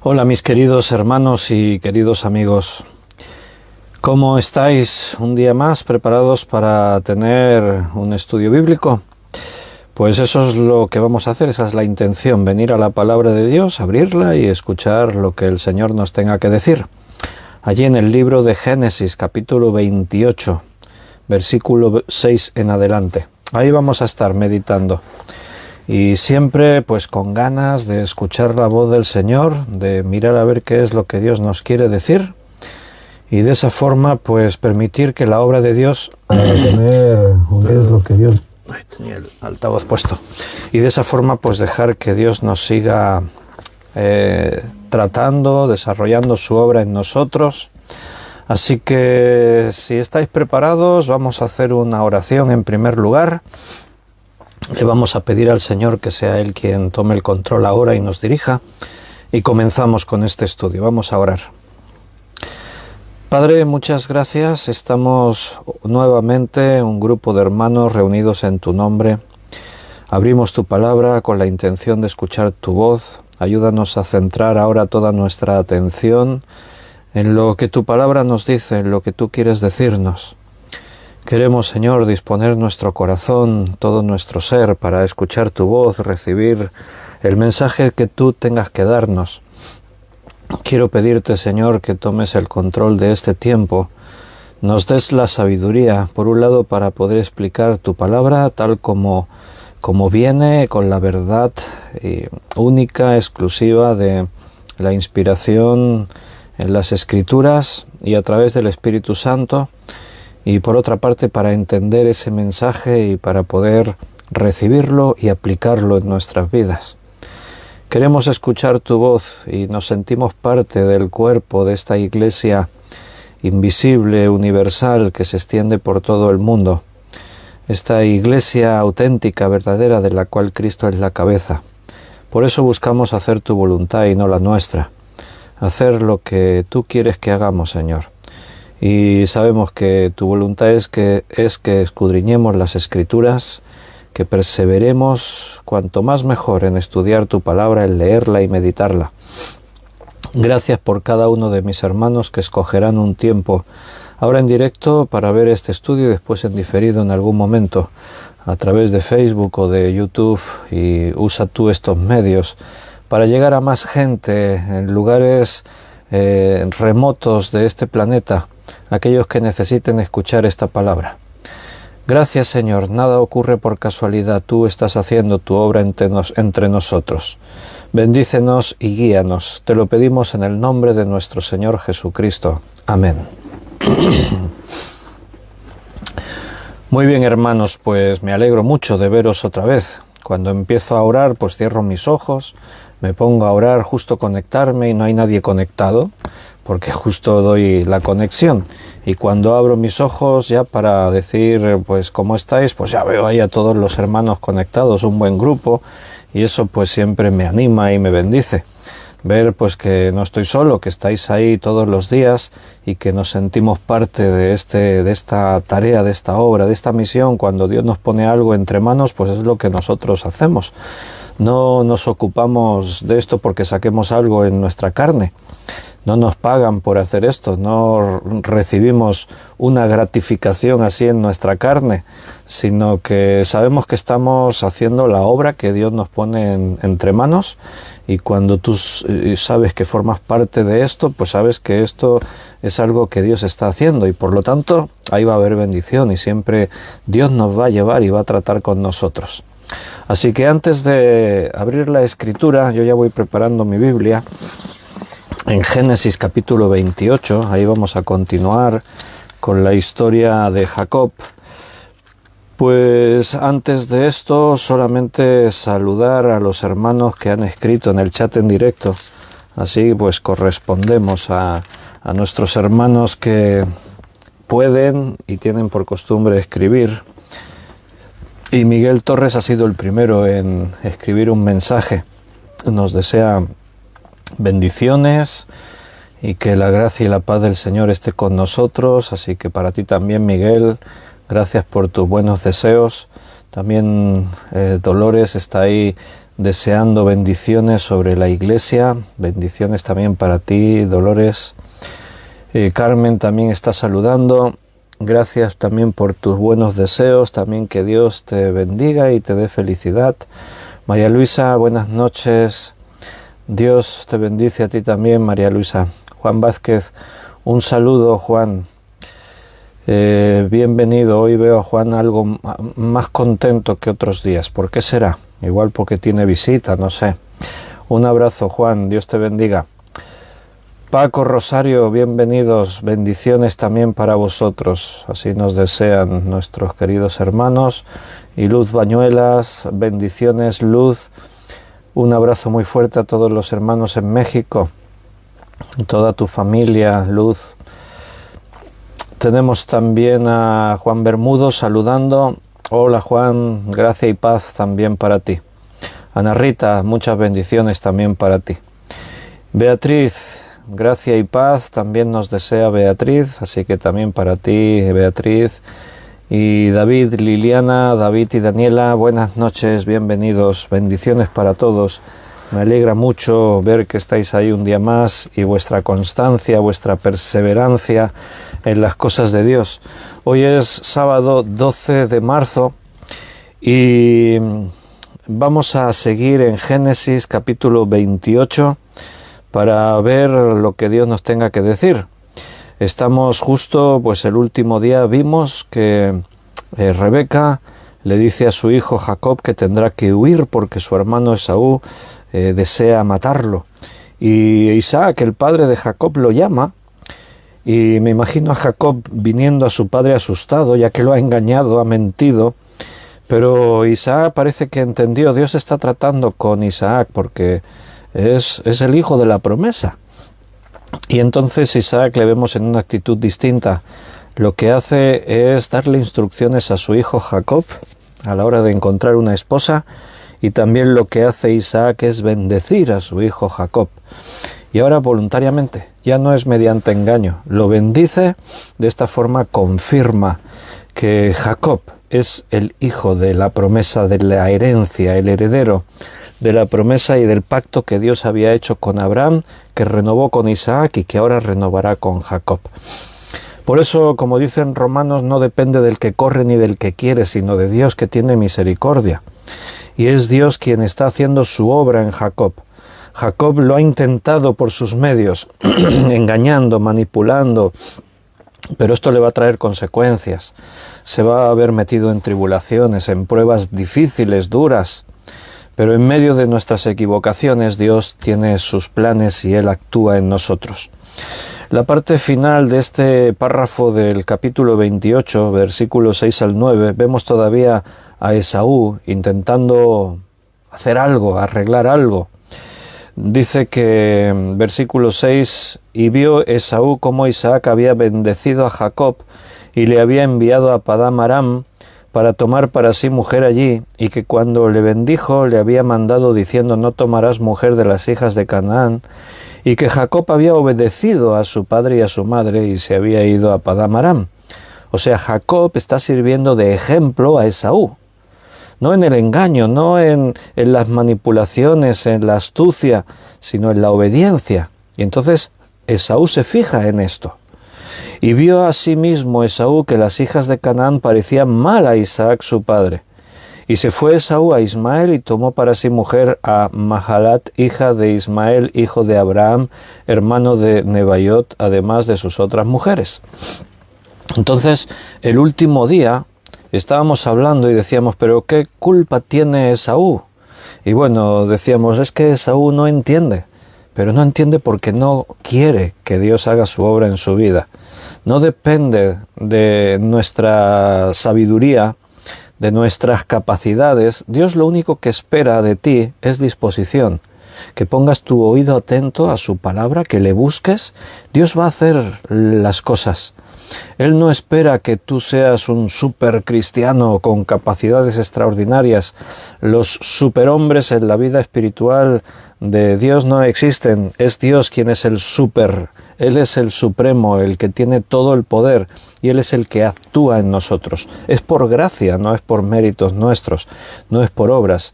Hola mis queridos hermanos y queridos amigos, ¿cómo estáis un día más preparados para tener un estudio bíblico? Pues eso es lo que vamos a hacer, esa es la intención, venir a la palabra de Dios, abrirla y escuchar lo que el Señor nos tenga que decir. Allí en el libro de Génesis, capítulo 28, versículo 6 en adelante. Ahí vamos a estar meditando. Y siempre pues con ganas de escuchar la voz del Señor, de mirar a ver qué es lo que Dios nos quiere decir y de esa forma pues permitir que la obra de Dios es lo que Dios... Ay, tenía el altavoz puesto. Y de esa forma pues dejar que Dios nos siga tratando, desarrollando su obra en nosotros. Así que si estáis preparados vamos a hacer una oración en primer lugar. Le vamos a pedir al Señor que sea Él quien tome el control ahora y nos dirija. Y comenzamos con este estudio. Vamos a orar. Padre, muchas gracias. Estamos nuevamente un grupo de hermanos reunidos en tu nombre. Abrimos tu palabra con la intención de escuchar tu voz. Ayúdanos a centrar ahora toda nuestra atención en lo que tu palabra nos dice, en lo que tú quieres decirnos. Queremos, Señor, disponer nuestro corazón, todo nuestro ser, para escuchar tu voz, recibir el mensaje que tú tengas que darnos. Quiero pedirte, Señor, que tomes el control de este tiempo, nos des la sabiduría, por un lado, para poder explicar tu palabra tal como viene, con la verdad única, exclusiva de la inspiración en las Escrituras y a través del Espíritu Santo. Y por otra parte para entender ese mensaje y para poder recibirlo y aplicarlo en nuestras vidas. Queremos escuchar tu voz y nos sentimos parte del cuerpo de esta iglesia invisible, universal, que se extiende por todo el mundo. Esta iglesia auténtica, verdadera, de la cual Cristo es la cabeza. Por eso buscamos hacer tu voluntad y no la nuestra. Hacer lo que tú quieres que hagamos, Señor. Y sabemos que tu voluntad es que escudriñemos las Escrituras, que perseveremos cuanto más mejor en estudiar tu palabra, en leerla y meditarla. Gracias por cada uno de mis hermanos que escogerán un tiempo ahora en directo para ver este estudio y después en diferido en algún momento a través de Facebook o de YouTube, y usa tú estos medios para llegar a más gente en lugares remotos de este planeta, aquellos que necesiten escuchar esta palabra. Gracias, Señor, nada ocurre por casualidad, tú estás haciendo tu obra entre nosotros. Bendícenos y guíanos, te lo pedimos en el nombre de nuestro Señor Jesucristo. Amén. Muy bien, hermanos, pues me alegro mucho de veros otra vez. Cuando empiezo a orar, pues cierro mis ojos, me pongo a orar, justo conectarme y no hay nadie conectado, porque justo doy la conexión. Y cuando abro mis ojos ya para decir, pues, ¿cómo estáis? Pues ya veo ahí a todos los hermanos conectados, un buen grupo, y eso pues siempre me anima y me bendice. Ver pues que no estoy solo, que estáis ahí todos los días y que nos sentimos parte de esta tarea, de esta obra, de esta misión. Cuando Dios nos pone algo entre manos, pues es lo que nosotros hacemos. No nos ocupamos de esto porque saquemos algo en nuestra carne. No nos pagan por hacer esto, no recibimos una gratificación así en nuestra carne, sino que sabemos que estamos haciendo la obra que Dios nos pone entre manos, y cuando tú sabes que formas parte de esto, pues sabes que esto es algo que Dios está haciendo y por lo tanto ahí va a haber bendición y siempre Dios nos va a llevar y va a tratar con nosotros. Así que antes de abrir la Escritura, yo ya voy preparando mi Biblia. En Génesis capítulo 28, ahí vamos a continuar con la historia de Jacob. Pues antes de esto, solamente saludar a los hermanos que han escrito en el chat en directo. Así pues correspondemos a nuestros hermanos que pueden y tienen por costumbre escribir. Y Miguel Torres ha sido el primero en escribir un mensaje. Nos desea bendiciones y que la gracia y la paz del Señor esté con nosotros. Así que para ti también, Miguel, gracias por tus buenos deseos. También Dolores está ahí deseando bendiciones sobre la Iglesia, bendiciones también para ti, Dolores. Carmen también está saludando. Gracias también por tus buenos deseos, también que Dios te bendiga y te dé felicidad. María Luisa, buenas noches. Dios te bendice a ti también, María Luisa. Juan Vázquez, un saludo, Juan. Bienvenido. Hoy veo a Juan algo más contento que otros días. ¿Por qué será? Igual porque tiene visita, no sé. Un abrazo, Juan. Dios te bendiga. Paco, Rosario, bienvenidos. Bendiciones también para vosotros. Así nos desean nuestros queridos hermanos. Y Luz Bañuelas, bendiciones, Luz. Un abrazo muy fuerte a todos los hermanos en México. Toda tu familia, Luz. Tenemos también a Juan Bermudo saludando. Hola Juan, gracia y paz también para ti. Ana Rita, muchas bendiciones también para ti. Beatriz, gracia y paz también nos desea Beatriz, así que también para ti, Beatriz. Y David, Liliana, David y Daniela, buenas noches, bienvenidos, bendiciones para todos. Me alegra mucho ver que estáis ahí un día más y vuestra constancia, vuestra perseverancia en las cosas de Dios. Hoy es sábado 12 de marzo y vamos a seguir en Génesis capítulo 28 para ver lo que Dios nos tenga que decir. Estamos justo, pues el último día vimos que Rebeca le dice a su hijo Jacob que tendrá que huir porque su hermano Esaú desea matarlo. Y Isaac, el padre de Jacob, lo llama y me imagino a Jacob viniendo a su padre asustado, ya que lo ha engañado, ha mentido. Pero Isaac parece que entendió, Dios está tratando con Isaac porque es el hijo de la promesa. Y entonces Isaac le vemos en una actitud distinta. Lo que hace es darle instrucciones a su hijo Jacob a la hora de encontrar una esposa, y también lo que hace Isaac es bendecir a su hijo Jacob. Y ahora voluntariamente, ya no es mediante engaño, lo bendice. De esta forma confirma que Jacob es el hijo de la promesa, de la herencia, el heredero de la promesa y del pacto que Dios había hecho con Abraham, que renovó con Isaac y que ahora renovará con Jacob. Por eso, como dicen Romanos, no depende del que corre ni del que quiere, sino de Dios que tiene misericordia. Y es Dios quien está haciendo su obra en Jacob. Jacob lo ha intentado por sus medios, engañando, manipulando, pero esto le va a traer consecuencias. Se va a haber metido en tribulaciones, en pruebas difíciles, duras. Pero en medio de nuestras equivocaciones, Dios tiene sus planes y Él actúa en nosotros. La parte final de este párrafo del capítulo 28, versículos 6 al 9, vemos todavía a Esaú intentando hacer algo, arreglar algo. Dice que, versículo 6, y vio Esaú cómo Isaac había bendecido a Jacob y le había enviado a Padán Aram para tomar para sí mujer allí, y que cuando le bendijo le había mandado diciendo: no tomarás mujer de las hijas de Canaán, y que Jacob había obedecido a su padre y a su madre y se había ido a Padán Aram. O sea, Jacob está sirviendo de ejemplo a Esaú. No en el engaño, no en las manipulaciones, en la astucia, sino en la obediencia. Y entonces Esaú se fija en esto. Y vio asimismo Esaú que las hijas de Canaán parecían mal a Isaac su padre. Y se fue Esaú a Ismael y tomó para sí mujer a Mahalat, hija de Ismael, hijo de Abraham, hermano de Nebaiot, además de sus otras mujeres. Entonces, el último día estábamos hablando y decíamos: ¿pero qué culpa tiene Esaú? Y bueno, decíamos, es que Esaú no entiende, pero no entiende porque no quiere que Dios haga su obra en su vida. No depende de nuestra sabiduría, de nuestras capacidades. Dios lo único que espera de ti es disposición, que pongas tu oído atento a su palabra, que le busques. Dios va a hacer las cosas. Él no espera que tú seas un super cristiano con capacidades extraordinarias. Los superhombres en la vida espiritual de Dios no existen. Es Dios quien es el super. Él es el supremo, el que tiene todo el poder, y Él es el que actúa en nosotros. Es por gracia, no es por méritos nuestros, no es por obras.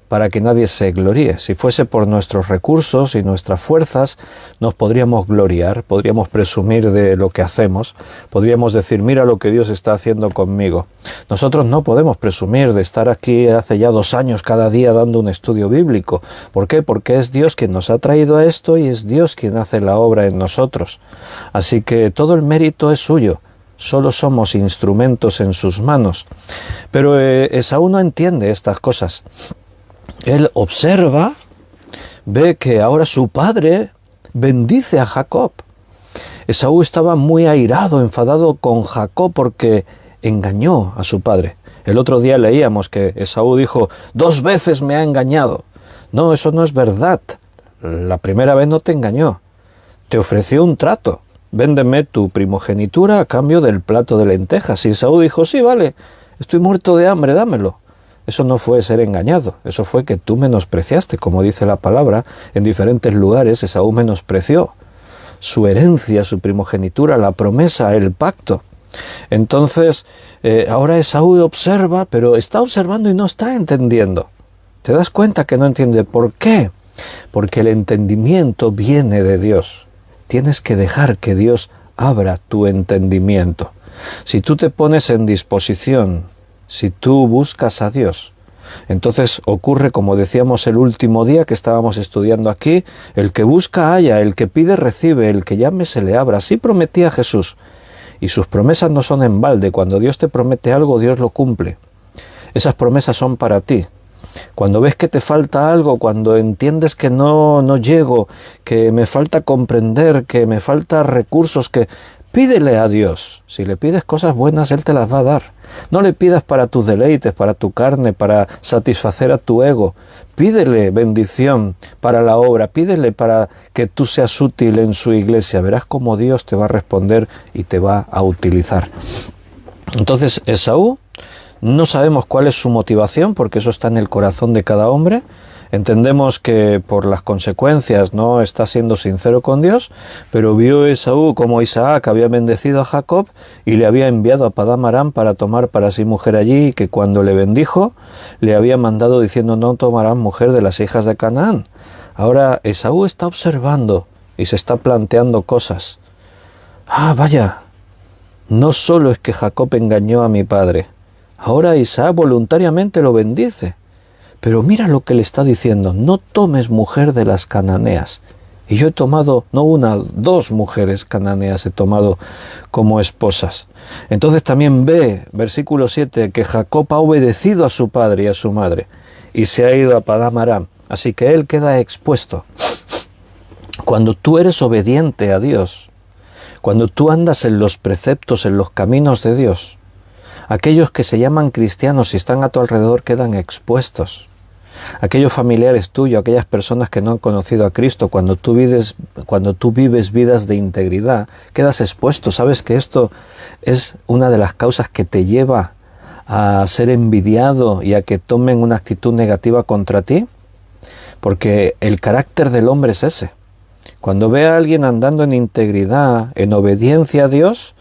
para que nadie se gloríe. Si fuese por nuestros recursos y nuestras fuerzas, nos podríamos gloriar, podríamos presumir de lo que hacemos, podríamos decir, mira lo que Dios está haciendo conmigo. Nosotros no podemos presumir de estar aquí hace ya 2 años cada día dando un estudio bíblico. ¿Por qué? Porque es Dios quien nos ha traído a esto y es Dios quien hace la obra en nosotros. Así que todo el mérito es suyo. Solo somos instrumentos en sus manos. Pero Esaú no entiende estas cosas. Él observa, ve que ahora su padre bendice a Jacob. Esaú estaba muy airado, enfadado con Jacob porque engañó a su padre. El otro día leíamos que Esaú dijo, 2 veces me ha engañado. No, eso no es verdad. La primera vez no te engañó. Te ofreció un trato. Véndeme tu primogenitura a cambio del plato de lentejas. Y Esaú dijo, sí, vale, estoy muerto de hambre, dámelo. Eso no fue ser engañado, eso fue que tú menospreciaste, como dice la palabra, en diferentes lugares Esaú menospreció su herencia, su primogenitura, la promesa, el pacto. Entonces, ahora Esaú observa, pero está observando y no está entendiendo. ¿Te das cuenta que no entiende? ¿Por qué? Porque el entendimiento viene de Dios. Tienes que dejar que Dios abra tu entendimiento. Si tú te pones en disposición, si tú buscas a Dios, entonces ocurre, como decíamos el último día que estábamos estudiando aquí, el que busca halla, el que pide recibe, el que llame se le abra. Así prometía Jesús. Y sus promesas no son en balde. Cuando Dios te promete algo, Dios lo cumple. Esas promesas son para ti. Cuando ves que te falta algo, cuando entiendes que no llego, que me falta comprender, que me faltan recursos, que pídele a Dios. Si le pides cosas buenas, Él te las va a dar. No le pidas para tus deleites, para tu carne, para satisfacer a tu ego. Pídele bendición para la obra, pídele para que tú seas útil en su iglesia. Verás cómo Dios te va a responder y te va a utilizar. Entonces, Esaú, no sabemos cuál es su motivación, porque eso está en el corazón de cada hombre. Entendemos que por las consecuencias no está siendo sincero con Dios, pero vio Esaú como Isaac había bendecido a Jacob y le había enviado a Padán Aram para tomar para sí mujer allí, y que cuando le bendijo le había mandado diciendo, no tomarás mujer de las hijas de Canaán. Ahora Esaú está observando y se está planteando cosas. Vaya, no solo es que Jacob engañó a mi padre, ahora Isaac voluntariamente lo bendice. Pero mira lo que le está diciendo, no tomes mujer de las cananeas. Y yo he tomado, no 1, 2 mujeres cananeas he tomado como esposas. Entonces también ve, versículo 7, que Jacob ha obedecido a su padre y a su madre, y se ha ido a Padán Aram. Así que él queda expuesto. Cuando tú eres obediente a Dios, cuando tú andas en los preceptos, en los caminos de Dios, aquellos que se llaman cristianos y están a tu alrededor quedan expuestos. Aquellos familiares tuyos, aquellas personas que no han conocido a Cristo, cuando tú vives vidas de integridad, quedas expuesto. ¿Sabes que esto es una de las causas que te lleva a ser envidiado y a que tomen una actitud negativa contra ti? Porque el carácter del hombre es ese. Cuando ve a alguien andando en integridad, en obediencia a Dios,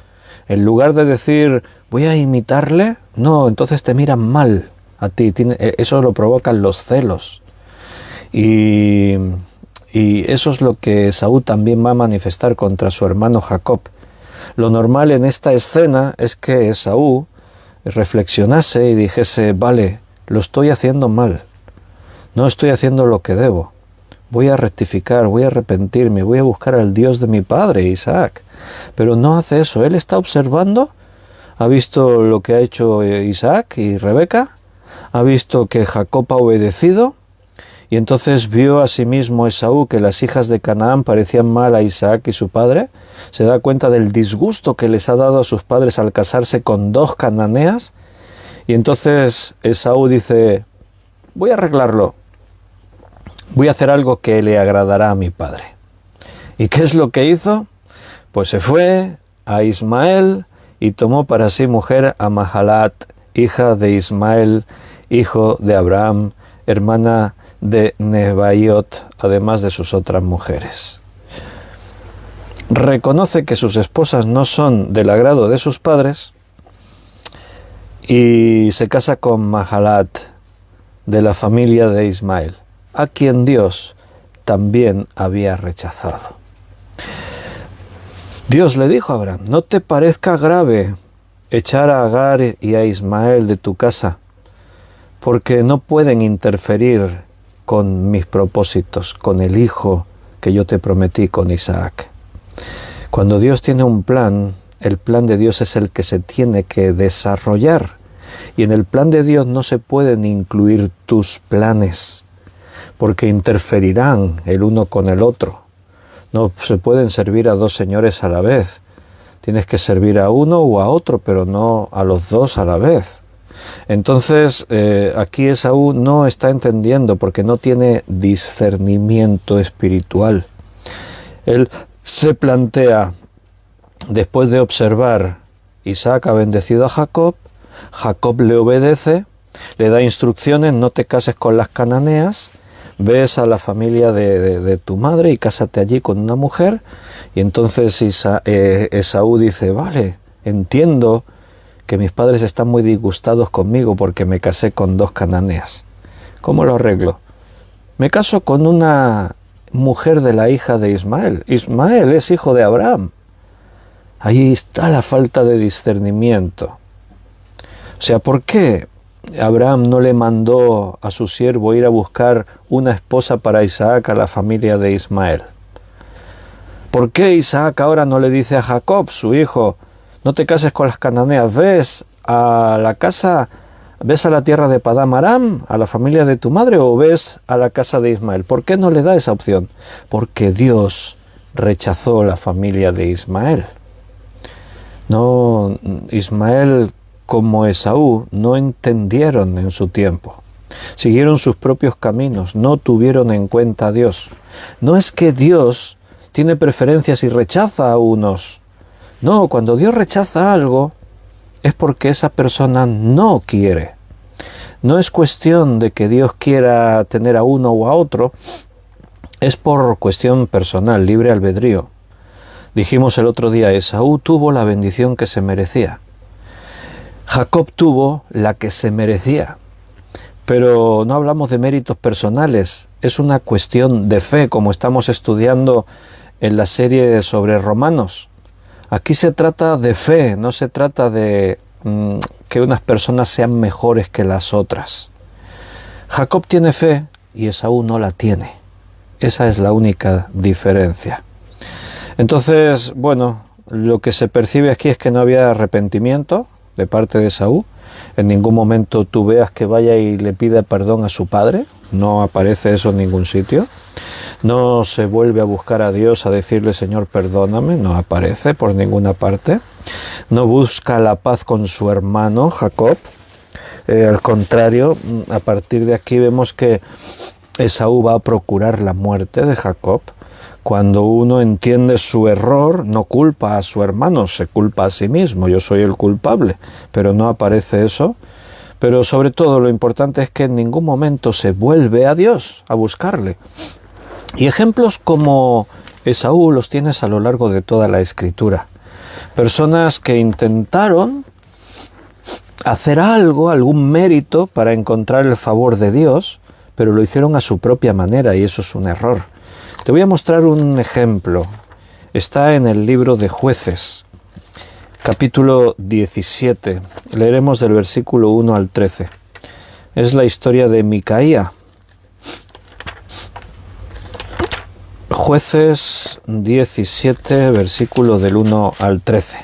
en lugar de decir, voy a imitarle, no, entonces te miran mal a ti. Eso lo provocan los celos. Y eso es lo que Esaú también va a manifestar contra su hermano Jacob. Lo normal en esta escena es que Esaú reflexionase y dijese, vale, lo estoy haciendo mal, no estoy haciendo lo que debo. Voy a rectificar, voy a arrepentirme, voy a buscar al Dios de mi padre, Isaac. Pero no hace eso. Él está observando, ha visto lo que ha hecho Isaac y Rebeca, ha visto que Jacob ha obedecido, y entonces vio a sí mismo Esaú que las hijas de Canaán parecían mal a Isaac y su padre. Se da cuenta del disgusto que les ha dado a sus padres al casarse con 2 cananeas, y entonces Esaú dice, voy a arreglarlo. Voy a hacer algo que le agradará a mi padre. ¿Y qué es lo que hizo? Pues se fue a Ismael y tomó para sí mujer a Mahalat, hija de Ismael, hijo de Abraham, hermana de Nebaiot, además de sus otras mujeres. Reconoce que sus esposas no son del agrado de sus padres y se casa con Mahalat, de la familia de Ismael, a quien Dios también había rechazado. Dios le dijo a Abraham: no te parezca grave echar a Agar y a Ismael de tu casa, porque no pueden interferir con mis propósitos, con el hijo que yo te prometí, con Isaac. Cuando Dios tiene un plan, el plan de Dios es el que se tiene que desarrollar. Y en el plan de Dios no se pueden incluir tus planes, porque interferirán el uno con el otro. No se pueden servir a dos señores a la vez. Tienes que servir a uno o a otro, pero no a los dos a la vez. Entonces, aquí Esaú no está entendiendo porque no tiene discernimiento espiritual. Él se plantea, después de observar, Isaac ha bendecido a Jacob, Jacob le obedece, le da instrucciones: no te cases con las cananeas, ves a la familia de tu madre y cásate allí con una mujer. Y entonces Esaú dice: vale, entiendo que mis padres están muy disgustados conmigo porque me casé con dos cananeas. ¿Cómo lo arreglo? Me caso con una mujer de la hija de Ismael. Ismael es hijo de Abraham. Ahí está la falta de discernimiento. O sea, ¿por qué Abraham no le mandó a su siervo ir a buscar una esposa para Isaac a la familia de Ismael? ¿Por qué Isaac ahora no le dice a Jacob, su hijo: no te cases con las cananeas, ves a la casa, ves a la tierra de Padán Aram, a la familia de tu madre, o ves a la casa de Ismael? ¿Por qué no le da esa opción? Porque Dios rechazó la familia de Ismael. No, Ismael como Esaú no entendieron en su tiempo. Siguieron sus propios caminos, no tuvieron en cuenta a Dios. No es que Dios tiene preferencias y rechaza a unos. No, cuando Dios rechaza algo es porque esa persona no quiere. No es cuestión de que Dios quiera tener a uno o a otro, es por cuestión personal, libre albedrío. Dijimos el otro día, Esaú tuvo la bendición que se merecía. Jacob tuvo la que se merecía. Pero no hablamos de méritos personales, es una cuestión de fe, como estamos estudiando en la serie sobre Romanos. Aquí se trata de fe, no se trata de que unas personas sean mejores que las otras. Jacob tiene fe y Esaú no la tiene. Esa es la única diferencia. Entonces, bueno, lo que se percibe aquí es que no había arrepentimiento de parte de Esaú. En ningún momento tú veas que vaya y le pida perdón a su padre. No aparece eso en ningún sitio. No se vuelve a buscar a Dios a decirle: Señor, perdóname. No aparece por ninguna parte. No busca la paz con su hermano Jacob. Al contrario, a partir de aquí vemos que Esaú va a procurar la muerte de Jacob. Cuando uno entiende su error, no culpa a su hermano, se culpa a sí mismo. Yo soy el culpable, pero no aparece eso. Pero sobre todo lo importante es que en ningún momento se vuelve a Dios a buscarle. Y ejemplos como Esaú los tienes a lo largo de toda la Escritura. Personas que intentaron hacer algo, algún mérito para encontrar el favor de Dios, pero lo hicieron a su propia manera y eso es un error. Te voy a mostrar un ejemplo. Está en el libro de Jueces, capítulo 17. Leeremos del versículo 1 al 13. Es la historia de Micaía. Jueces 17, versículo del 1 al 13.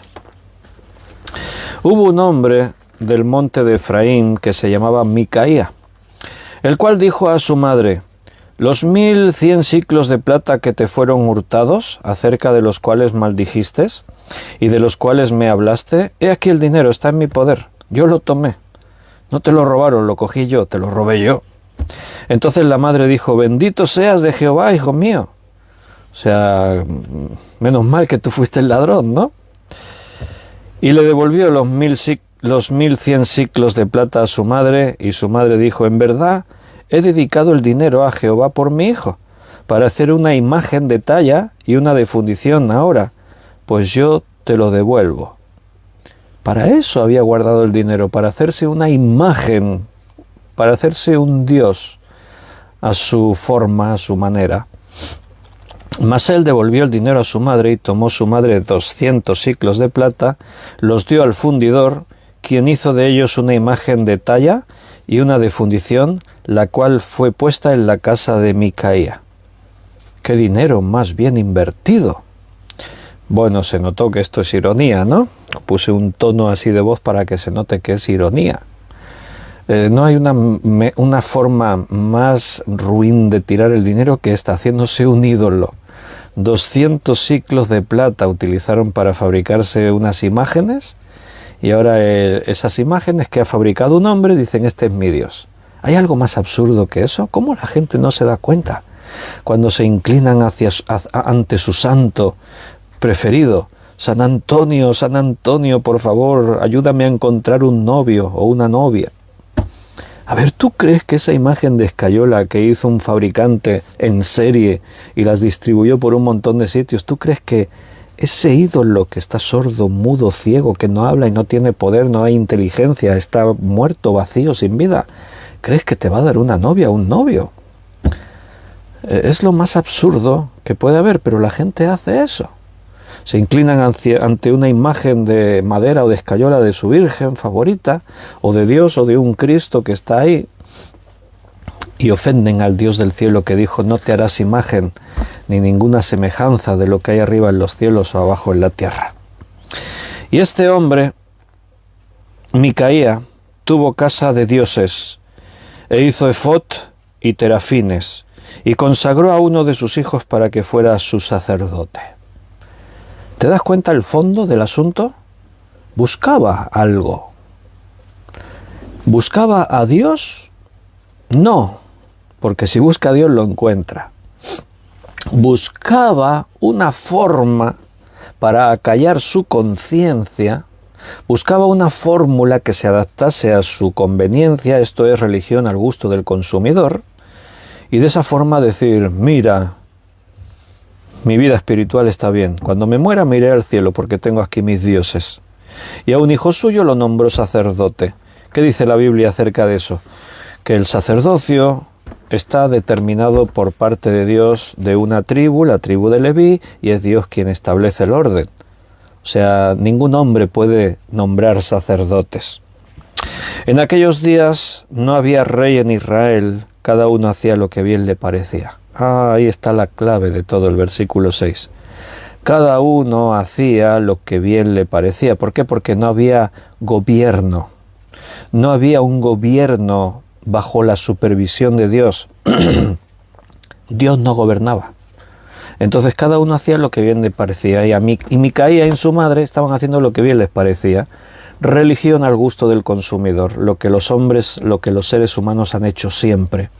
Hubo un hombre del monte de Efraín que se llamaba Micaía, el cual dijo a su madre: los 1100 siclos de plata que te fueron hurtados, acerca de los cuales maldijiste y de los cuales me hablaste, he aquí el dinero, está en mi poder, yo lo tomé. No te lo robaron, lo cogí yo, te lo robé yo. Entonces la madre dijo: bendito seas de Jehová, hijo mío. O sea, menos mal que tú fuiste el ladrón, ¿no? Y le devolvió los 1100 siclos de plata a su madre, y su madre dijo: en verdad, he dedicado el dinero a Jehová por mi hijo, para hacer una imagen de talla y una de fundición ahora, pues yo te lo devuelvo. Para eso había guardado el dinero, para hacerse una imagen para hacerse un dios a su forma, a su manera. Mas él devolvió el dinero a su madre y tomó su madre 200 siclos de plata, los dio al fundidor, quien hizo de ellos una imagen de talla y una de fundición, la cual fue puesta en la casa de Micaía. ¡Qué dinero más bien invertido! Bueno, se notó que esto es ironía, ¿no? Puse un tono así de voz para que se note que es ironía. No hay una forma más ruin de tirar el dinero que esta, haciéndose un ídolo. 200 siclos de plata utilizaron para fabricarse unas imágenes, y ahora esas imágenes que ha fabricado un hombre dicen: este es mi Dios. ¿Hay algo más absurdo que eso? ¿Cómo la gente no se da cuenta? Cuando se inclinan ante su santo preferido: San Antonio, por favor, ayúdame a encontrar un novio o una novia. A ver, ¿tú crees que esa imagen de escayola que hizo un fabricante en serie y las distribuyó por un montón de sitios, tú crees que ese ídolo que está sordo, mudo, ciego, que no habla y no tiene poder, no hay inteligencia, está muerto, vacío, sin vida, crees que te va a dar una novia o un novio? Es lo más absurdo que puede haber, pero la gente hace eso. Se inclinan ante una imagen de madera o de escayola de su virgen favorita, o de Dios o de un Cristo que está ahí, y ofenden al Dios del cielo, que dijo: no te harás imagen ni ninguna semejanza de lo que hay arriba en los cielos o abajo en la tierra. Y este hombre, Micaía, tuvo casa de dioses, e hizo efod y terafines, y consagró a uno de sus hijos para que fuera su sacerdote. ¿Te das cuenta el fondo del asunto? ¿Buscaba algo? ¿Buscaba a Dios? No, porque si busca a Dios lo encuentra. Buscaba una forma para acallar su conciencia, buscaba una fórmula que se adaptase a su conveniencia, esto es religión al gusto del consumidor, y de esa forma decir: mira, mi vida espiritual está bien, cuando me muera me iré al cielo porque tengo aquí mis dioses. Y a un hijo suyo lo nombró sacerdote. ¿Qué dice la Biblia acerca de eso? Que el sacerdocio está determinado por parte de Dios de una tribu, la tribu de Leví, y es Dios quien establece el orden. O sea, ningún hombre puede nombrar sacerdotes. En aquellos días no había rey en Israel, cada uno hacía lo que bien le parecía. Ahí está la clave de todo el versículo 6. Cada uno hacía lo que bien le parecía. ¿Por qué? Porque no había gobierno. No había un gobierno bajo la supervisión de Dios. Dios no gobernaba. Entonces cada uno hacía lo que bien le parecía. Y Micaía y su madre estaban haciendo lo que bien les parecía. Religión al gusto del consumidor, lo que los hombres, lo que los seres humanos han hecho siempre.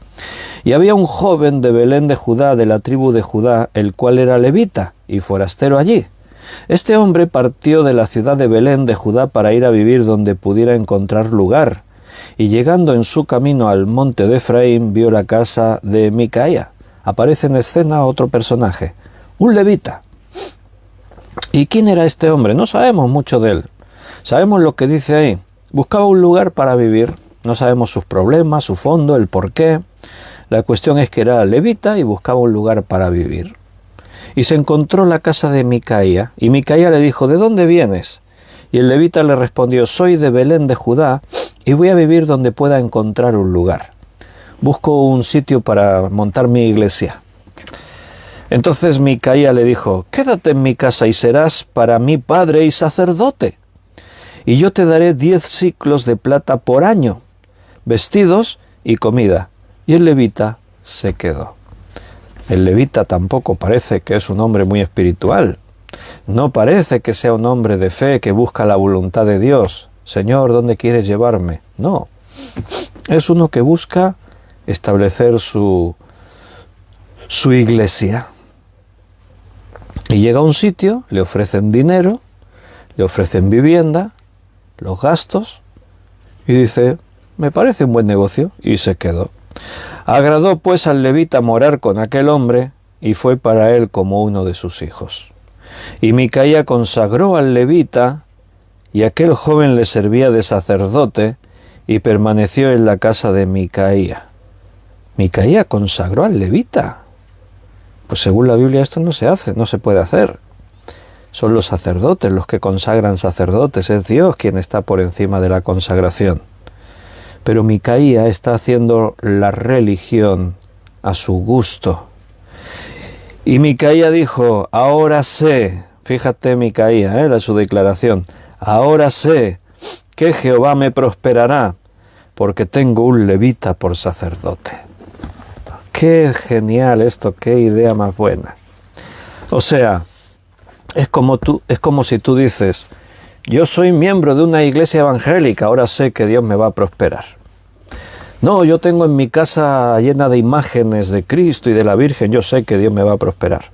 Y había un joven de Belén de Judá, de la tribu de Judá, el cual era levita y forastero allí. Este hombre partió de la ciudad de Belén de Judá para ir a vivir donde pudiera encontrar lugar, y llegando en su camino al monte de Efraín, vio la casa de Micaía. Aparece en escena otro personaje, un levita. ¿Y quién era este hombre? No sabemos mucho de él. Sabemos lo que dice ahí: buscaba un lugar para vivir. No sabemos sus problemas, su fondo, el porqué. La cuestión es que era levita y buscaba un lugar para vivir. Y se encontró la casa de Micaía, y Micaía le dijo: ¿de dónde vienes? Y el levita le respondió: soy de Belén de Judá, y voy a vivir donde pueda encontrar un lugar. Busco un sitio para montar mi iglesia. Entonces Micaía le dijo: quédate en mi casa y serás para mí padre y sacerdote. Y yo te daré 10 siclos de plata por año, vestidos y comida. Y el levita se quedó. El levita tampoco parece que es un hombre muy espiritual. No parece que sea un hombre de fe que busca la voluntad de Dios. Señor, ¿dónde quieres llevarme? No. Es uno que busca establecer su iglesia. Y llega a un sitio, le ofrecen dinero, le ofrecen vivienda, los gastos, y dice: me parece un buen negocio, y se quedó. Agradó pues al levita morar con aquel hombre, y fue para él como uno de sus hijos. Y Micaía consagró al levita, y aquel joven le servía de sacerdote, y permaneció en la casa de Micaía. Micaía consagró al levita. Pues según la Biblia esto no se hace, no se puede hacer. Son los sacerdotes los que consagran sacerdotes, es Dios quien está por encima de la consagración. Pero Micaía está haciendo la religión a su gusto. Y Micaía dijo, ahora sé, fíjate Micaía, su declaración, ahora sé que Jehová me prosperará, porque tengo un levita por sacerdote. Qué genial esto, qué idea más buena. O sea, es como si tú dices, yo soy miembro de una iglesia evangélica, ahora sé que Dios me va a prosperar. No, yo tengo en mi casa llena de imágenes de Cristo y de la Virgen, yo sé que Dios me va a prosperar.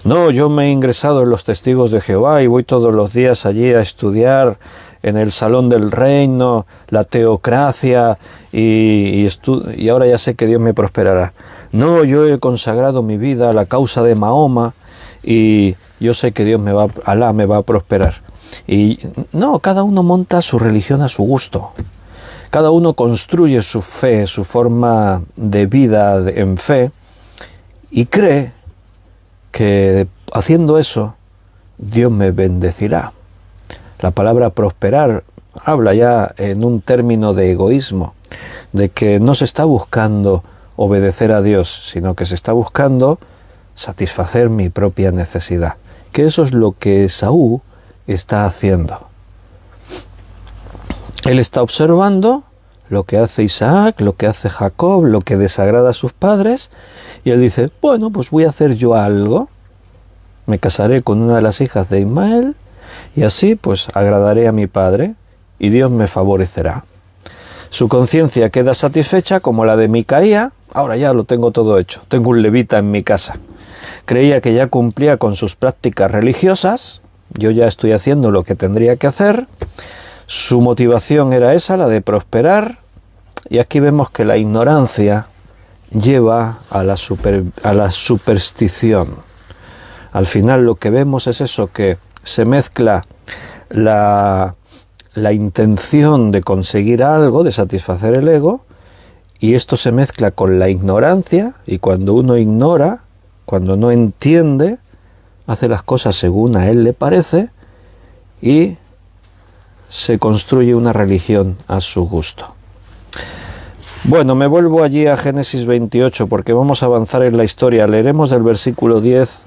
No, yo me he ingresado en los Testigos de Jehová y voy todos los días allí a estudiar en el Salón del Reino, la teocracia y ahora ya sé que Dios me prosperará. No, yo he consagrado mi vida a la causa de Mahoma y yo sé que Alá me va a prosperar. Y no, cada uno monta su religión a su gusto. Cada uno construye su fe, su forma de vida en fe y cree que haciendo eso Dios me bendecirá. La palabra prosperar habla ya en un término de egoísmo, de que no se está buscando obedecer a Dios, sino que se está buscando satisfacer mi propia necesidad. Que eso es lo que Esaú está haciendo. Él está observando lo que hace Isaac, lo que hace Jacob, lo que desagrada a sus padres, y él dice, bueno, pues voy a hacer yo algo, me casaré con una de las hijas de Ismael, y así pues agradaré a mi padre, y Dios me favorecerá. Su conciencia queda satisfecha como la de Micaía, ahora ya lo tengo todo hecho, tengo un levita en mi casa. Creía que ya cumplía con sus prácticas religiosas, yo ya estoy haciendo lo que tendría que hacer. Su motivación era esa, la de prosperar, y aquí vemos que la ignorancia lleva a la superstición. Al final lo que vemos es eso, que se mezcla la intención de conseguir algo, de satisfacer el ego, y esto se mezcla con la ignorancia, y cuando uno ignora, cuando no entiende, hace las cosas según a él le parece, y se construye una religión a su gusto. Bueno, me vuelvo allí a Génesis 28 porque vamos a avanzar en la historia. Leeremos del versículo 10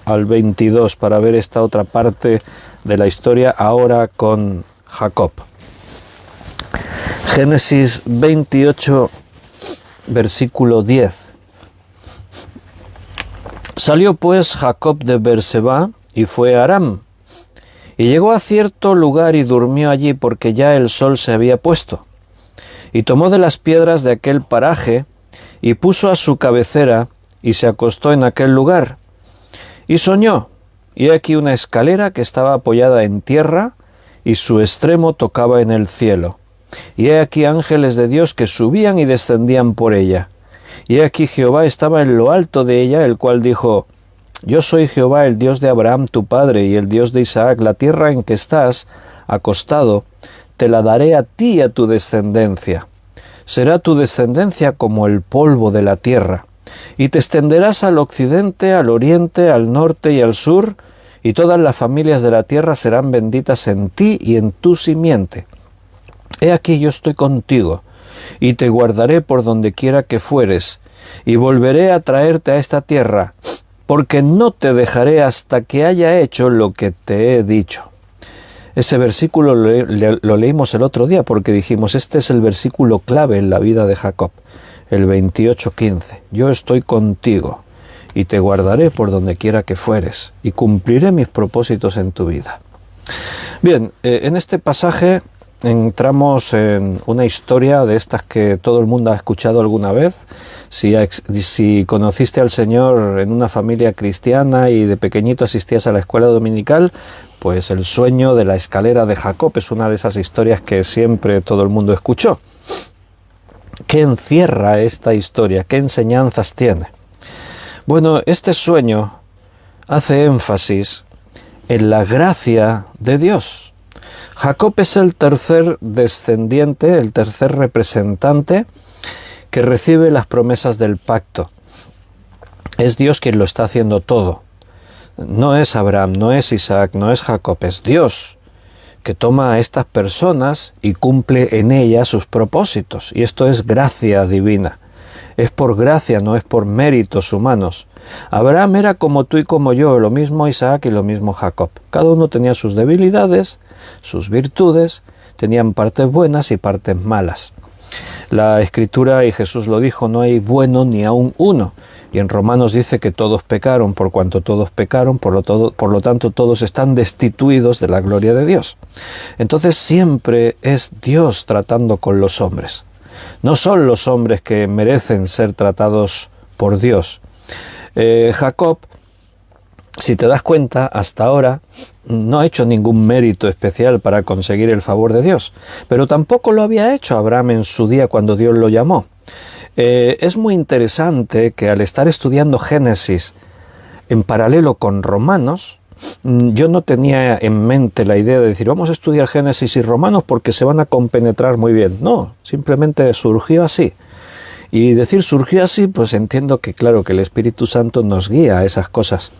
al 22 para ver esta otra parte de la historia ahora con Jacob. Génesis 28, versículo 10. Salió pues Jacob de Beerseba y fue a Aram. Y llegó a cierto lugar y durmió allí porque ya el sol se había puesto. Y tomó de las piedras de aquel paraje y puso a su cabecera y se acostó en aquel lugar. Y soñó, y he aquí una escalera que estaba apoyada en tierra y su extremo tocaba en el cielo. Y he aquí ángeles de Dios que subían y descendían por ella. Y he aquí Jehová estaba en lo alto de ella, el cual dijo, yo soy Jehová, el Dios de Abraham tu padre y el Dios de Isaac. La tierra en que estás acostado te la daré a ti y a tu descendencia. Será tu descendencia como el polvo de la tierra. Y te extenderás al occidente, al oriente, al norte y al sur, y todas las familias de la tierra serán benditas en ti y en tu simiente. He aquí yo estoy contigo, y te guardaré por donde quiera que fueres, y volveré a traerte a esta tierra, porque no te dejaré hasta que haya hecho lo que te he dicho. Ese versículo lo leímos el otro día porque dijimos, este es el versículo clave en la vida de Jacob, el 28:15. Yo estoy contigo y te guardaré por donde quiera que fueres y cumpliré mis propósitos en tu vida. Bien, en este pasaje entramos en una historia de estas que todo el mundo ha escuchado alguna vez. Si conociste al Señor en una familia cristiana y de pequeñito asistías a la escuela dominical, pues el sueño de la escalera de Jacob es una de esas historias que siempre todo el mundo escuchó. ¿Qué encierra esta historia? ¿Qué enseñanzas tiene? Bueno, este sueño hace énfasis en la gracia de Dios. Jacob es el tercer descendiente, el tercer representante que recibe las promesas del pacto. Es Dios quien lo está haciendo todo. No es Abraham, no es Isaac, no es Jacob, es Dios que toma a estas personas y cumple en ellas sus propósitos. Y esto es gracia divina. Es por gracia, no es por méritos humanos. Abraham era como tú y como yo, lo mismo Isaac y lo mismo Jacob. Cada uno tenía sus debilidades, sus virtudes, tenían partes buenas y partes malas. La Escritura, y Jesús lo dijo, no hay bueno ni aun uno. Y en Romanos dice que todos pecaron, por cuanto todos pecaron, por lo tanto todos están destituidos de la gloria de Dios. Entonces siempre es Dios tratando con los hombres. No son los hombres que merecen ser tratados por Dios. Jacob, si te das cuenta, hasta ahora no ha hecho ningún mérito especial para conseguir el favor de Dios, pero tampoco lo había hecho Abraham en su día cuando Dios lo llamó. Es muy interesante que al estar estudiando Génesis en paralelo con Romanos, yo no tenía en mente la idea de decir vamos a estudiar Génesis y Romanos porque se van a compenetrar muy bien. No, simplemente surgió así. Y decir surgió así, pues entiendo que claro que el Espíritu Santo nos guía a esas cosas.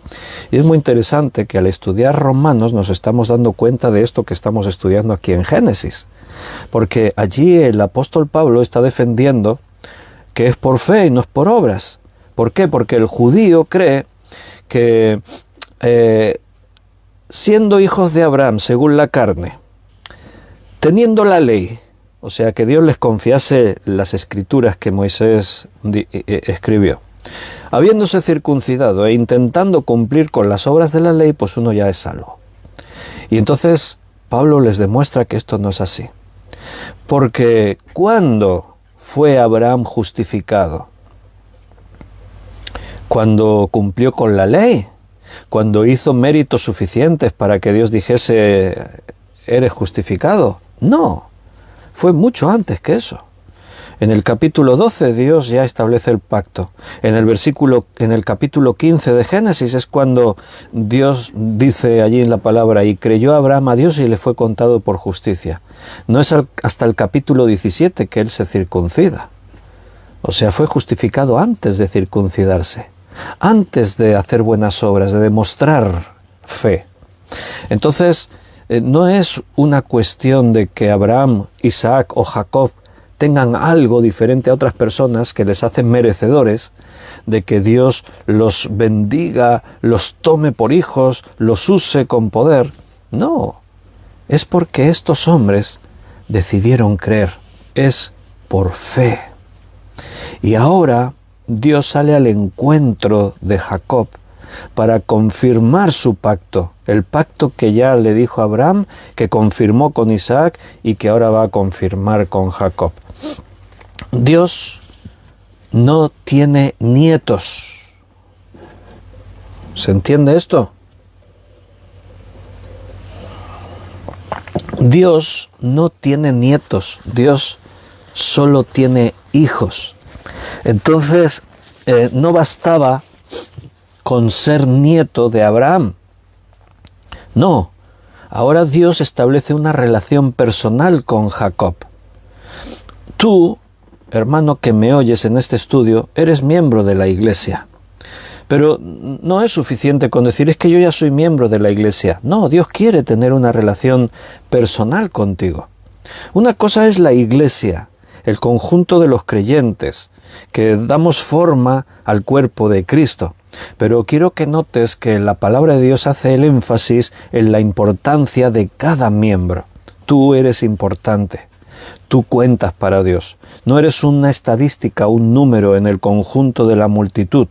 Y es muy interesante que al estudiar Romanos nos estamos dando cuenta de esto que estamos estudiando aquí en Génesis. Porque allí el apóstol Pablo está defendiendo que es por fe y no es por obras. ¿Por qué? Porque el judío cree que siendo hijos de Abraham según la carne, teniendo la ley, o sea que Dios les confiase las escrituras que Moisés escribió, habiéndose circuncidado e intentando cumplir con las obras de la ley, pues uno ya es salvo. Y entonces Pablo les demuestra que esto no es así. Porque ¿cuándo fue Abraham justificado? Cuando cumplió con la ley, cuando hizo méritos suficientes para que Dios dijese eres justificado. No, fue mucho antes que eso. En el capítulo 12 Dios ya establece el pacto. En el capítulo 15 de Génesis es cuando Dios dice allí en la palabra y creyó Abraham a Dios y le fue contado por justicia. No es hasta el capítulo 17 que él se circuncida. O sea, fue justificado antes de circuncidarse, antes de hacer buenas obras, de demostrar fe. Entonces, no es una cuestión de que Abraham, Isaac o Jacob tengan algo diferente a otras personas que les hacen merecedores de que Dios los bendiga, los tome por hijos, los use con poder. No, es porque estos hombres decidieron creer, es por fe. Y ahora Dios sale al encuentro de Jacob para confirmar su pacto, el pacto que ya le dijo a Abraham, que confirmó con Isaac y que ahora va a confirmar con Jacob. Dios no tiene nietos. ¿Se entiende esto? Dios no tiene nietos, Dios solo tiene hijos. Entonces, no bastaba con ser nieto de Abraham. No, ahora Dios establece una relación personal con Jacob. Tú, hermano que me oyes en este estudio, eres miembro de la iglesia. Pero no es suficiente con decir, es que yo ya soy miembro de la iglesia. No, Dios quiere tener una relación personal contigo. Una cosa es la iglesia, el conjunto de los creyentes, que damos forma al cuerpo de Cristo. Pero quiero que notes que la palabra de Dios hace el énfasis en la importancia de cada miembro. Tú eres importante. Tú cuentas para Dios. No eres una estadística, un número en el conjunto de la multitud.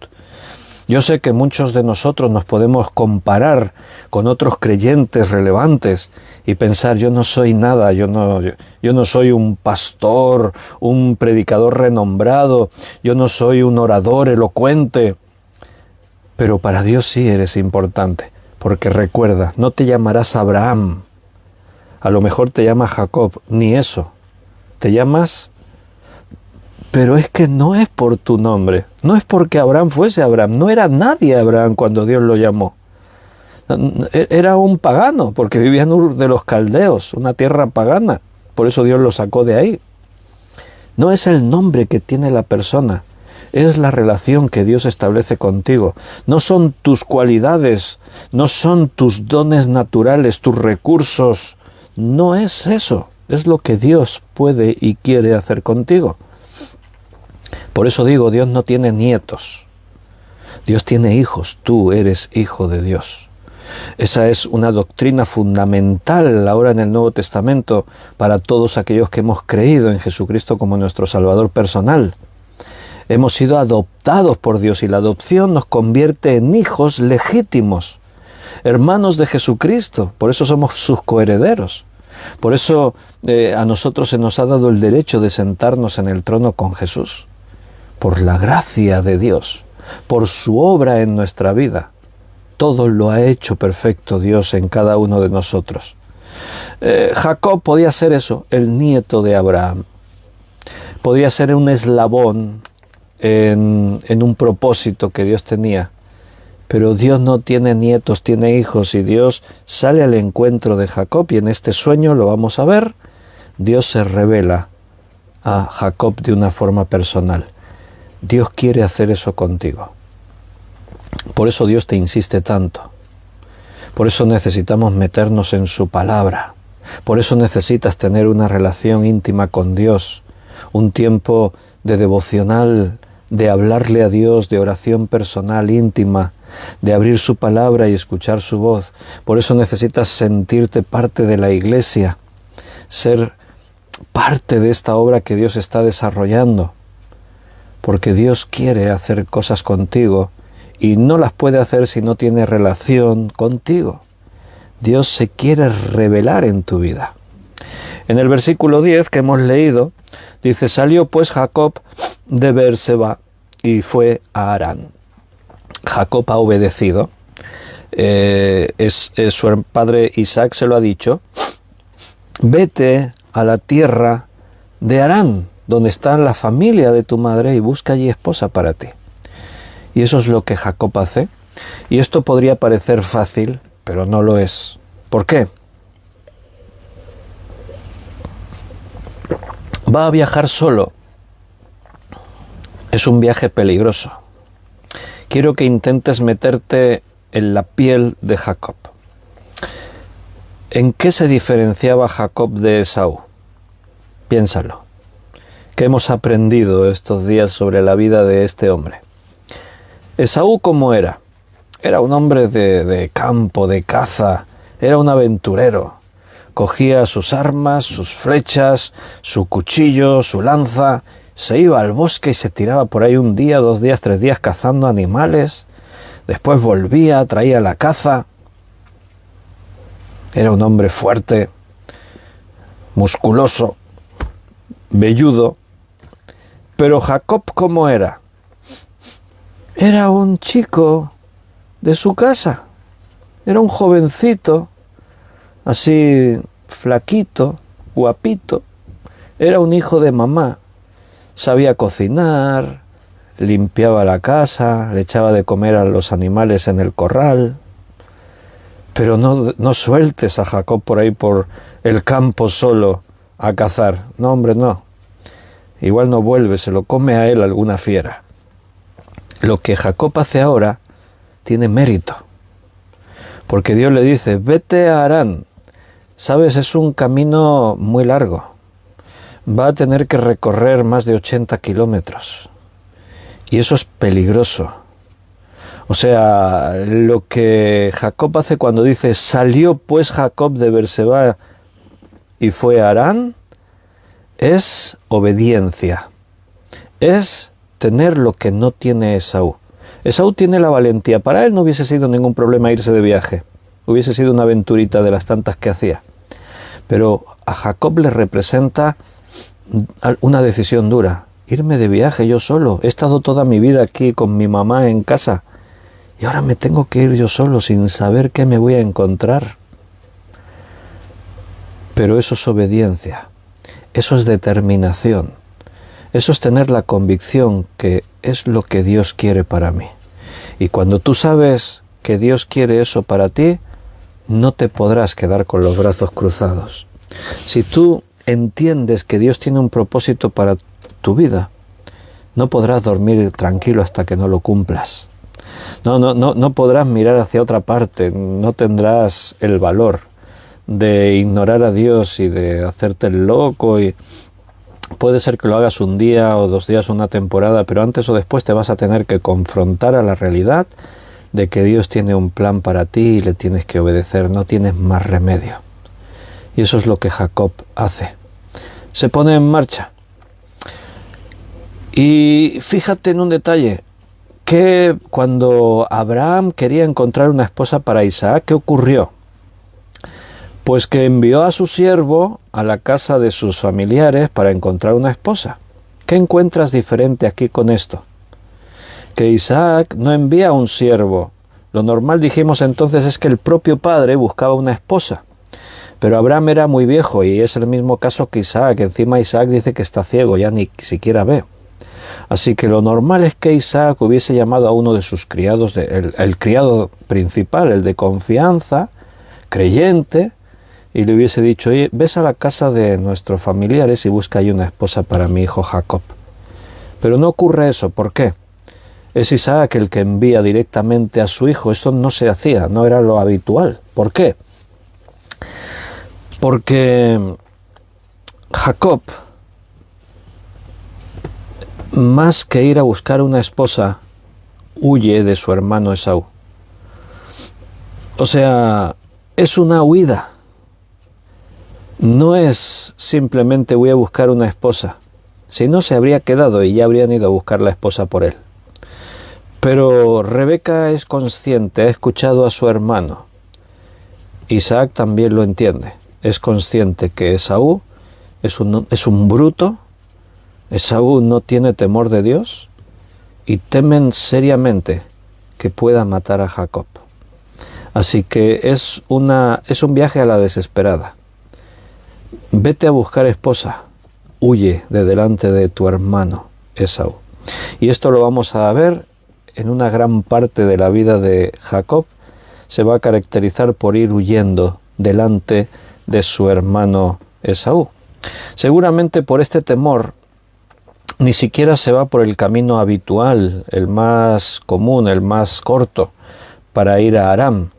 Yo sé que muchos de nosotros nos podemos comparar con otros creyentes relevantes y pensar, yo no soy nada, yo no soy un pastor, un predicador renombrado, yo no soy un orador elocuente. Pero para Dios sí eres importante, porque recuerda, no te llamarás Abraham, a lo mejor te llamas Jacob, ni eso, te llamas... Pero es que no es por tu nombre, no es porque Abraham fuese Abraham, no era nadie Abraham cuando Dios lo llamó. Era un pagano, porque vivía en Ur de los Caldeos, una tierra pagana. Por eso Dios lo sacó de ahí. No es el nombre que tiene la persona, es la relación que Dios establece contigo. No son tus cualidades, no son tus dones naturales, tus recursos. No es eso, es lo que Dios puede y quiere hacer contigo. Por eso digo, Dios no tiene nietos. Dios tiene hijos, tú eres hijo de Dios. Esa es una doctrina fundamental ahora en el Nuevo Testamento para todos aquellos que hemos creído en Jesucristo como nuestro Salvador personal. Hemos sido adoptados por Dios y la adopción nos convierte en hijos legítimos, hermanos de Jesucristo. Por eso somos sus coherederos. Por eso a nosotros se nos ha dado el derecho de sentarnos en el trono con Jesús. Por la gracia de Dios, por su obra en nuestra vida. Todo lo ha hecho perfecto Dios en cada uno de nosotros. Jacob podía ser eso, el nieto de Abraham. Podía ser un eslabón en un propósito que Dios tenía. Pero Dios no tiene nietos, tiene hijos, y Dios sale al encuentro de Jacob, y en este sueño lo vamos a ver. Dios se revela a Jacob de una forma personal. Dios quiere hacer eso contigo. Por eso Dios te insiste tanto. Por eso necesitamos meternos en su palabra. Por eso necesitas tener una relación íntima con Dios. Un tiempo de devocional, de hablarle a Dios, de oración personal íntima, de abrir su palabra y escuchar su voz. Por eso necesitas sentirte parte de la iglesia, ser parte de esta obra que Dios está desarrollando. Porque Dios quiere hacer cosas contigo y no las puede hacer si no tiene relación contigo. Dios se quiere revelar en tu vida. En el versículo 10 que hemos leído, dice: salió pues Jacob de Beerseba y fue a Harán. Jacob ha obedecido. Su padre Isaac se lo ha dicho: vete a la tierra de Harán, donde está la familia de tu madre, y busca allí esposa para ti. Y eso es lo que Jacob hace. Y esto podría parecer fácil, pero no lo es. ¿Por qué? Va a viajar solo. Es un viaje peligroso. Quiero que intentes meterte en la piel de Jacob. ¿En qué se diferenciaba Jacob de Esaú? Piénsalo. ¿Qué hemos aprendido estos días sobre la vida de este hombre? Esaú, ¿cómo era? Era un hombre de campo, de caza, era un aventurero. Cogía sus armas, sus flechas, su cuchillo, su lanza, se iba al bosque y se tiraba por ahí un día, 2 días, 3 días cazando animales. Después volvía, traía la caza. Era un hombre fuerte, musculoso, velludo. Pero Jacob, ¿cómo era? Era un chico de su casa. Era un jovencito, así flaquito, guapito. Era un hijo de mamá. Sabía cocinar, limpiaba la casa, le echaba de comer a los animales en el corral. Pero no sueltes a Jacob por ahí por el campo solo a cazar. No, hombre, no. Igual no vuelve, se lo come a él alguna fiera. Lo que Jacob hace ahora tiene mérito. Porque Dios le dice: vete a Harán. Sabes, es un camino muy largo. Va a tener que recorrer más de 80 kilómetros. Y eso es peligroso. O sea, lo que Jacob hace cuando dice: salió pues Jacob de Beerseba y fue a Harán, es obediencia. Es tener lo que no tiene Esaú. Esaú tiene la valentía. Para él no hubiese sido ningún problema irse de viaje. Hubiese sido una aventurita de las tantas que hacía. Pero a Jacob le representa una decisión dura. Irme de viaje yo solo. He estado toda mi vida aquí con mi mamá en casa. Y ahora me tengo que ir yo solo sin saber qué me voy a encontrar. Pero eso es obediencia. Eso es determinación. Eso es tener la convicción que es lo que Dios quiere para mí. Y cuando tú sabes que Dios quiere eso para ti, no te podrás quedar con los brazos cruzados. Si tú entiendes que Dios tiene un propósito para tu vida, no podrás dormir tranquilo hasta que no lo cumplas. No podrás mirar hacia otra parte, no tendrás el valor de ignorar a Dios y de hacerte el loco. Y puede ser que lo hagas un día o 2 días, una temporada, pero antes o después te vas a tener que confrontar a la realidad de que Dios tiene un plan para ti y le tienes que obedecer, no tienes más remedio. Y eso es lo que Jacob hace. Se pone en marcha. Y fíjate en un detalle, que cuando Abraham quería encontrar una esposa para Isaac, ¿qué ocurrió? Pues que envió a su siervo a la casa de sus familiares para encontrar una esposa. ¿Qué encuentras diferente aquí con esto? Que Isaac no envía a un siervo. Lo normal, dijimos entonces, es que el propio padre buscaba una esposa. Pero Abraham era muy viejo y es el mismo caso que Isaac. Encima Isaac dice que está ciego, ya ni siquiera ve. Así que lo normal es que Isaac hubiese llamado a uno de sus criados, el criado principal, el de confianza, creyente, y le hubiese dicho: oye, ves a la casa de nuestros familiares y busca ahí una esposa para mi hijo Jacob. Pero no ocurre eso. ¿Por qué? Es Isaac el que envía directamente a su hijo. Esto no se hacía, no era lo habitual. ¿Por qué? Porque Jacob, más que ir a buscar una esposa, huye de su hermano Esaú. O sea, es una huida. No es simplemente voy a buscar una esposa. Si no, se habría quedado y ya habrían ido a buscar la esposa por él. Pero Rebeca es consciente, ha escuchado a su hermano. Isaac también lo entiende. Es consciente que Esaú es un bruto. Esaú no tiene temor de Dios y temen seriamente que pueda matar a Jacob. Así que es un viaje a la desesperada. Vete a buscar esposa, huye de delante de tu hermano Esaú. Y esto lo vamos a ver en una gran parte de la vida de Jacob. Se va a caracterizar por ir huyendo delante de su hermano Esaú. Seguramente por este temor ni siquiera se va por el camino habitual, el más común, el más corto, para ir a Aram,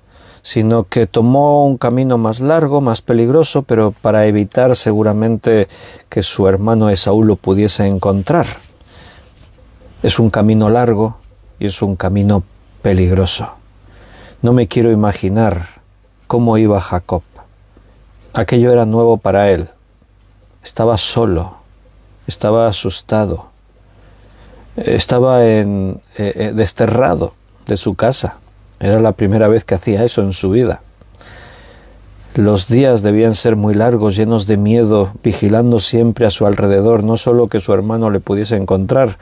sino que tomó un camino más largo, más peligroso, pero para evitar seguramente que su hermano Esaú lo pudiese encontrar. Es un camino largo y es un camino peligroso. No me quiero imaginar cómo iba Jacob. Aquello era nuevo para él. Estaba solo, estaba asustado, estaba desterrado de su casa. Era la primera vez que hacía eso en su vida. Los días debían ser muy largos, llenos de miedo, vigilando siempre a su alrededor, no solo que su hermano le pudiese encontrar.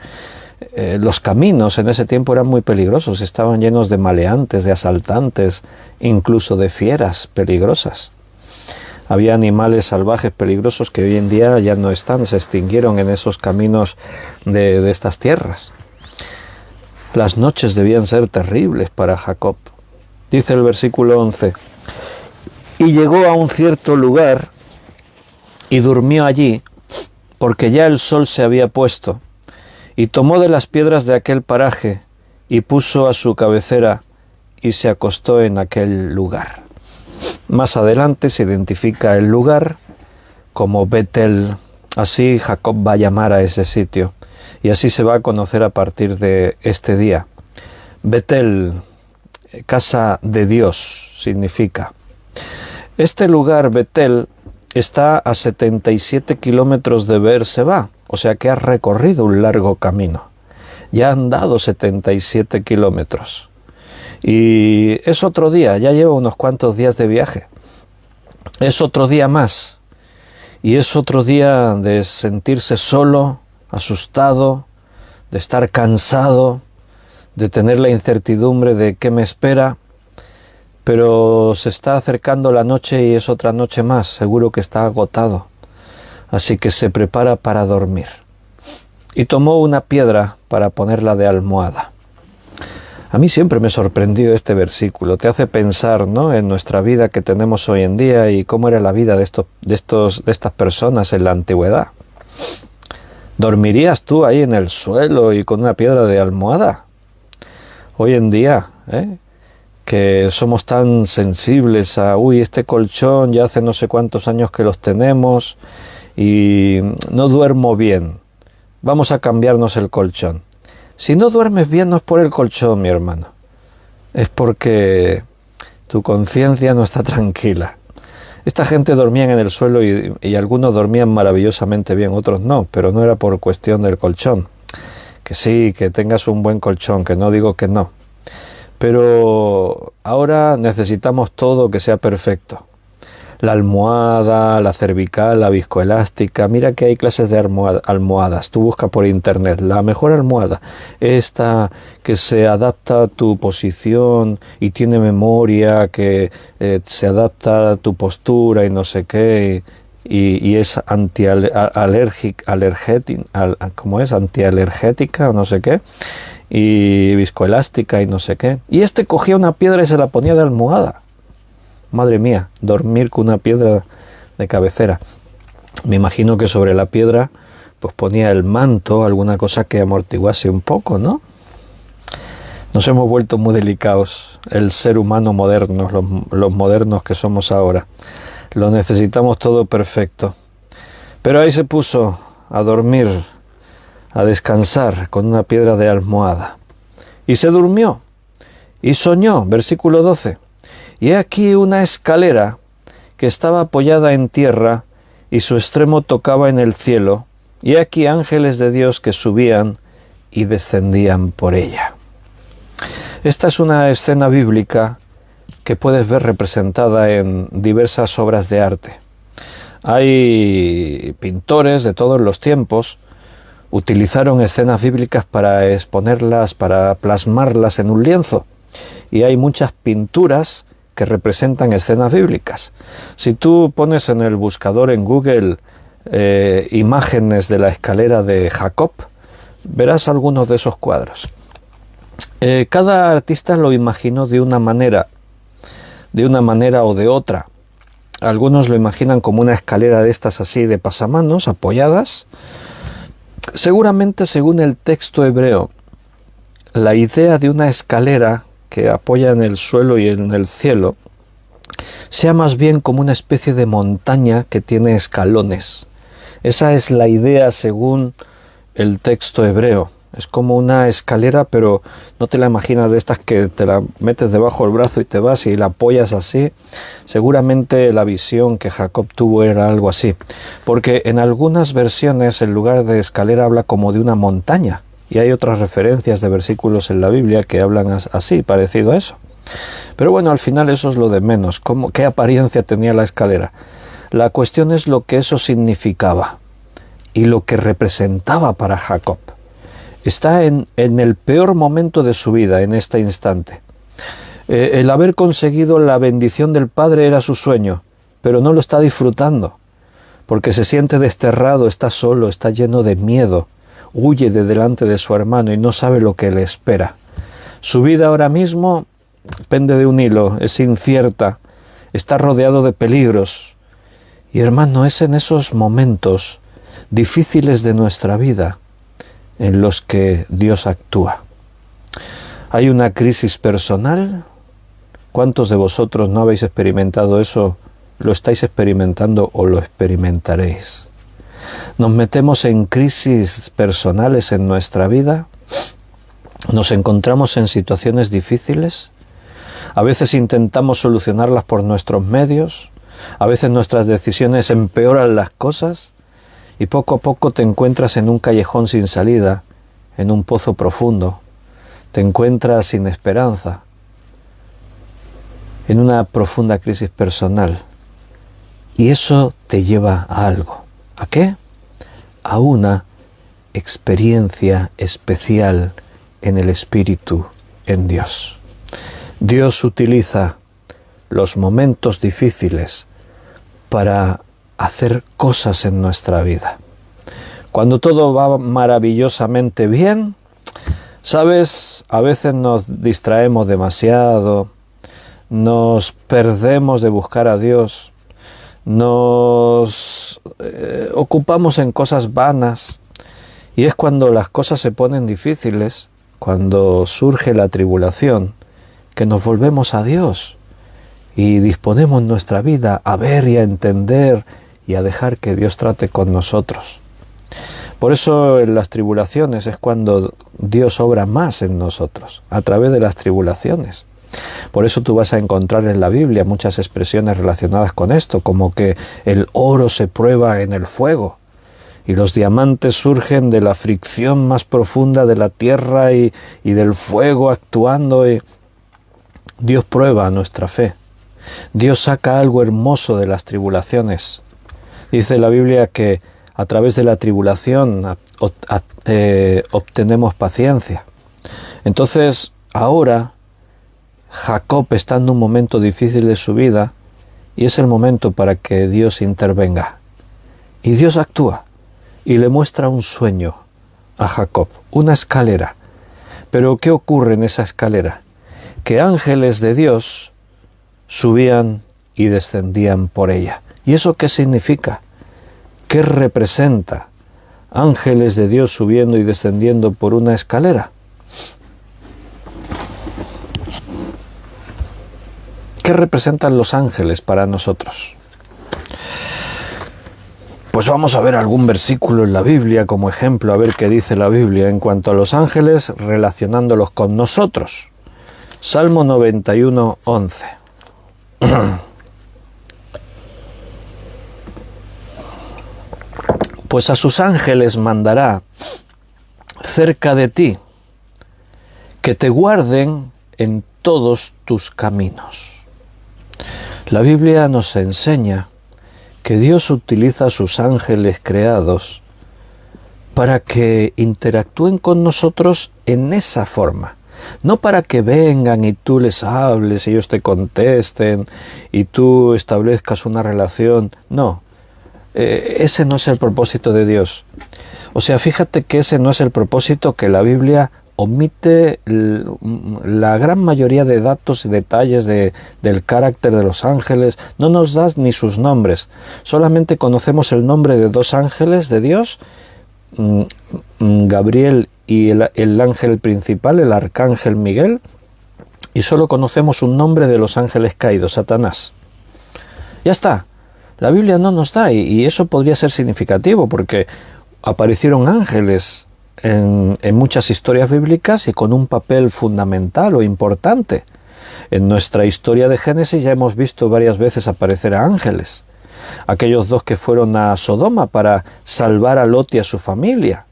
Los caminos en ese tiempo eran muy peligrosos, estaban llenos de maleantes, de asaltantes, incluso de fieras peligrosas. Había animales salvajes peligrosos que hoy en día ya no están, se extinguieron en esos caminos de estas tierras. Las noches debían ser terribles para Jacob. Dice el versículo 11: y llegó a un cierto lugar y durmió allí, porque ya el sol se había puesto, y tomó de las piedras de aquel paraje y puso a su cabecera y se acostó en aquel lugar. Más adelante se identifica el lugar como Betel. Así Jacob va a llamar a ese sitio. Y así se va a conocer a partir de este día. Betel, casa de Dios, significa. Este lugar, Betel, está a 77 kilómetros de Beerseba, o sea que ha recorrido un largo camino. Ya ha andado 77 kilómetros. Y es otro día, ya lleva unos cuantos días de viaje. Es otro día más. Y es otro día de sentirse solo, asustado, de estar cansado, de tener la incertidumbre de qué me espera, pero se está acercando la noche y es otra noche más, seguro que está agotado, así que se prepara para dormir. Y tomó una piedra para ponerla de almohada. A mí siempre me sorprendió este versículo. Te hace pensar, ¿no?, en nuestra vida que tenemos hoy en día y cómo era la vida de estas personas en la antigüedad. ¿Dormirías tú ahí en el suelo y con una piedra de almohada? Hoy en día, que somos tan sensibles a, este colchón ya hace no sé cuántos años que los tenemos y no duermo bien, vamos a cambiarnos el colchón. Si no duermes bien no es por el colchón, mi hermano, es porque tu conciencia no está tranquila. Esta gente dormían en el suelo y algunos dormían maravillosamente bien, otros no, pero no era por cuestión del colchón. Que sí, que tengas un buen colchón, que no digo que no. Pero ahora necesitamos todo que sea perfecto. La almohada, la cervical, la viscoelástica. Mira que hay clases de almohadas. Tú busca por internet la mejor almohada. Esta que se adapta a tu posición y tiene memoria, que se adapta a tu postura y no sé qué. Y es antialergética o no sé qué. Y viscoelástica y no sé qué. Y este cogía una piedra y se la ponía de almohada. Madre mía, dormir con una piedra de cabecera. Me imagino que sobre la piedra pues ponía el manto, alguna cosa que amortiguase un poco, ¿no? Nos hemos vuelto muy delicados, el ser humano moderno, los modernos que somos ahora. Lo necesitamos todo perfecto. Pero ahí se puso a dormir, a descansar con una piedra de almohada. Y se durmió, y soñó, versículo 12. Y he aquí una escalera que estaba apoyada en tierra y su extremo tocaba en el cielo, y he aquí ángeles de Dios que subían y descendían por ella. Esta es una escena bíblica que puedes ver representada en diversas obras de arte. Hay pintores de todos los tiempos, utilizaron escenas bíblicas para exponerlas, para plasmarlas en un lienzo, y hay muchas pinturas que representan escenas bíblicas. Si tú pones en el buscador en Google imágenes de la escalera de Jacob, verás algunos de esos cuadros. Cada artista lo imaginó de una manera o de otra. Algunos lo imaginan como una escalera de estas así de pasamanos, apoyadas. Seguramente, según el texto hebreo, la idea de una escalera que apoya en el suelo y en el cielo, sea más bien como una especie de montaña que tiene escalones. Esa es la idea según el texto hebreo. Es como una escalera, pero no te la imaginas de estas que te la metes debajo del brazo y te vas y la apoyas así. Seguramente la visión que Jacob tuvo era algo así. Porque en algunas versiones el lugar de escalera habla como de una montaña. Y hay otras referencias de versículos en la Biblia que hablan así, parecido a eso. Pero bueno, al final eso es lo de menos. ¿Qué apariencia tenía la escalera? La cuestión es lo que eso significaba y lo que representaba para Jacob. Está en el peor momento de su vida, en este instante. El haber conseguido la bendición del Padre era su sueño, pero no lo está disfrutando, porque se siente desterrado, está solo, está lleno de miedo. Huye de delante de su hermano y no sabe lo que le espera. Su vida ahora mismo pende de un hilo, es incierta, está rodeado de peligros. Y hermano, es en esos momentos difíciles de nuestra vida en los que Dios actúa. Hay una crisis personal. ¿Cuántos de vosotros no habéis experimentado eso? ¿Lo estáis experimentando o lo experimentaréis? Nos metemos en crisis personales en nuestra vida, nos encontramos en situaciones difíciles, a veces intentamos solucionarlas por nuestros medios, a veces nuestras decisiones empeoran las cosas y poco a poco te encuentras en un callejón sin salida, en un pozo profundo, te encuentras sin esperanza, en una profunda crisis personal y eso te lleva a algo. ¿A qué? A una experiencia especial en el Espíritu, en Dios. Dios utiliza los momentos difíciles para hacer cosas en nuestra vida. Cuando todo va maravillosamente bien, Sabes, a veces nos distraemos demasiado, nos perdemos de buscar a Dios, nos ocupamos en cosas vanas, y es cuando las cosas se ponen difíciles, cuando surge la tribulación, que nos volvemos a Dios y disponemos nuestra vida a ver y a entender y a dejar que Dios trate con nosotros. Por eso en las tribulaciones es cuando Dios obra más en nosotros, a través de las tribulaciones. Por eso tú vas a encontrar en la Biblia muchas expresiones relacionadas con esto, como que el oro se prueba en el fuego y los diamantes surgen de la fricción más profunda de la tierra y del fuego actuando. Y Dios prueba nuestra fe. Dios saca algo hermoso de las tribulaciones. Dice la Biblia que a través de la tribulación obtenemos paciencia. Entonces, ahora Jacob está en un momento difícil de su vida y es el momento para que Dios intervenga. Y Dios actúa y le muestra un sueño a Jacob, una escalera. Pero ¿qué ocurre en esa escalera? Que ángeles de Dios subían y descendían por ella. ¿Y eso qué significa? ¿Qué representa? Ángeles de Dios subiendo y descendiendo por una escalera. ¿Qué representan los ángeles para nosotros? Pues vamos a ver algún versículo en la Biblia como ejemplo, a ver qué dice la Biblia en cuanto a los ángeles relacionándolos con nosotros. Salmo 91, 11. Pues a sus ángeles mandará cerca de ti, que te guarden en todos tus caminos. La Biblia nos enseña que Dios utiliza a sus ángeles creados para que interactúen con nosotros en esa forma. No para que vengan y tú les hables y ellos te contesten y tú establezcas una relación. No. Ese no es el propósito de Dios. O sea, fíjate que ese no es el propósito, que la Biblia omite la gran mayoría de datos y detalles del carácter de los ángeles. No nos das ni sus nombres. Solamente conocemos el nombre de dos ángeles de Dios, Gabriel y el ángel principal, el arcángel Miguel, y solo conocemos un nombre de los ángeles caídos, Satanás. Ya está. La Biblia no nos da, y eso podría ser significativo, porque aparecieron ángeles en muchas historias bíblicas y con un papel fundamental o importante. En nuestra historia de Génesis ya hemos visto varias veces aparecer a ángeles. Aquellos dos que fueron a Sodoma para salvar a Lot y a su familia.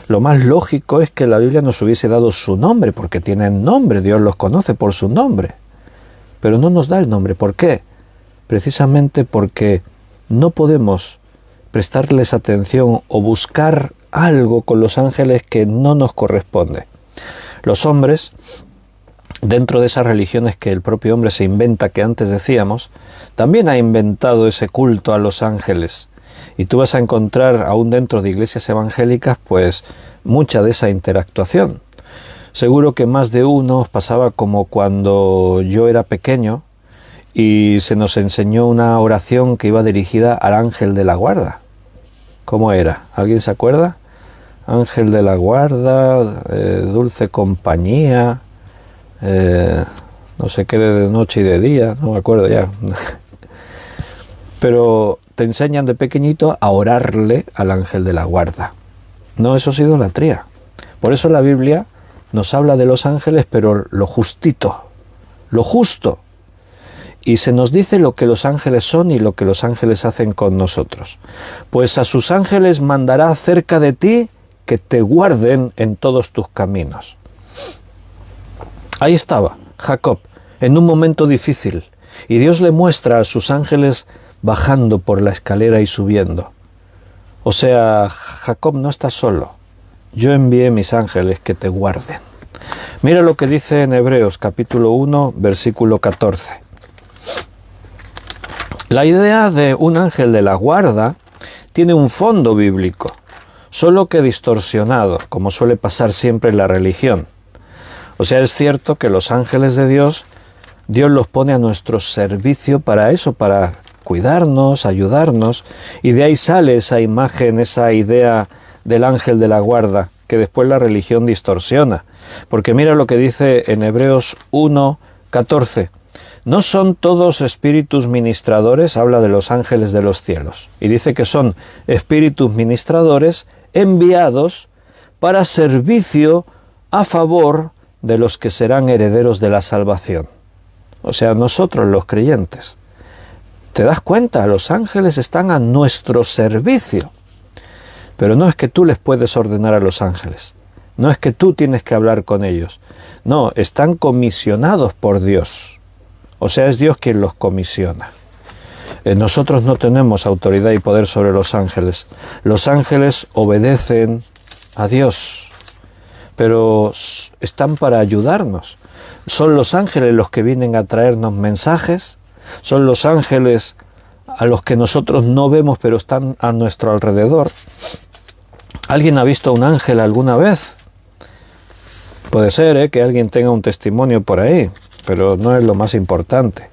Lo más lógico es que la Biblia nos hubiese dado su nombre, porque tienen nombre, Dios los conoce por su nombre. Pero no nos da el nombre. ¿Por qué? Precisamente porque no podemos prestarles atención o buscar algo con los ángeles que no nos corresponde. Los hombres, dentro de esas religiones que el propio hombre se inventa, que antes decíamos, también ha inventado ese culto a los ángeles. Y tú vas a encontrar, aún dentro de iglesias evangélicas, pues mucha de esa interactuación. Seguro que más de uno os pasaba como cuando yo era pequeño y se nos enseñó una oración que iba dirigida al ángel de la guarda. ¿Cómo era? ¿Alguien se acuerda? Ángel de la guarda, dulce compañía, no sé qué, de noche y de día, no me acuerdo ya. Pero te enseñan de pequeñito a orarle al ángel de la guarda. No, eso es idolatría. Por eso la Biblia nos habla de los ángeles, pero lo justito, lo justo. Y se nos dice lo que los ángeles son y lo que los ángeles hacen con nosotros. Pues a sus ángeles mandará cerca de ti, que te guarden en todos tus caminos. Ahí estaba Jacob, en un momento difícil, y Dios le muestra a sus ángeles bajando por la escalera y subiendo. O sea, Jacob, no estás solo. Yo envié mis ángeles que te guarden. Mira lo que dice en Hebreos capítulo 1, versículo 14. La idea de un ángel de la guarda tiene un fondo bíblico. O solo que distorsionado, como suele pasar siempre en la religión. O sea, es cierto que los ángeles de Dios los pone a nuestro servicio para eso, para cuidarnos, ayudarnos, y de ahí sale esa imagen, esa idea del ángel de la guarda, que después la religión distorsiona. Porque mira lo que dice en Hebreos 1:14. ¿No son todos espíritus ministradores? Habla de los ángeles de los cielos. Y dice que son espíritus ministradores enviados para servicio a favor de los que serán herederos de la salvación. O sea, nosotros los creyentes. ¿Te das cuenta? Los ángeles están a nuestro servicio. Pero no es que tú les puedes ordenar a los ángeles. No es que tú tienes que hablar con ellos. No, están comisionados por Dios. O sea, es Dios quien los comisiona. Nosotros no tenemos autoridad y poder sobre los ángeles. Los ángeles obedecen a Dios, pero están para ayudarnos. Son los ángeles los que vienen a traernos mensajes. Son los ángeles a los que nosotros no vemos, pero están a nuestro alrededor. ¿Alguien ha visto a un ángel alguna vez? Puede ser que alguien tenga un testimonio por ahí, pero no es lo más importante.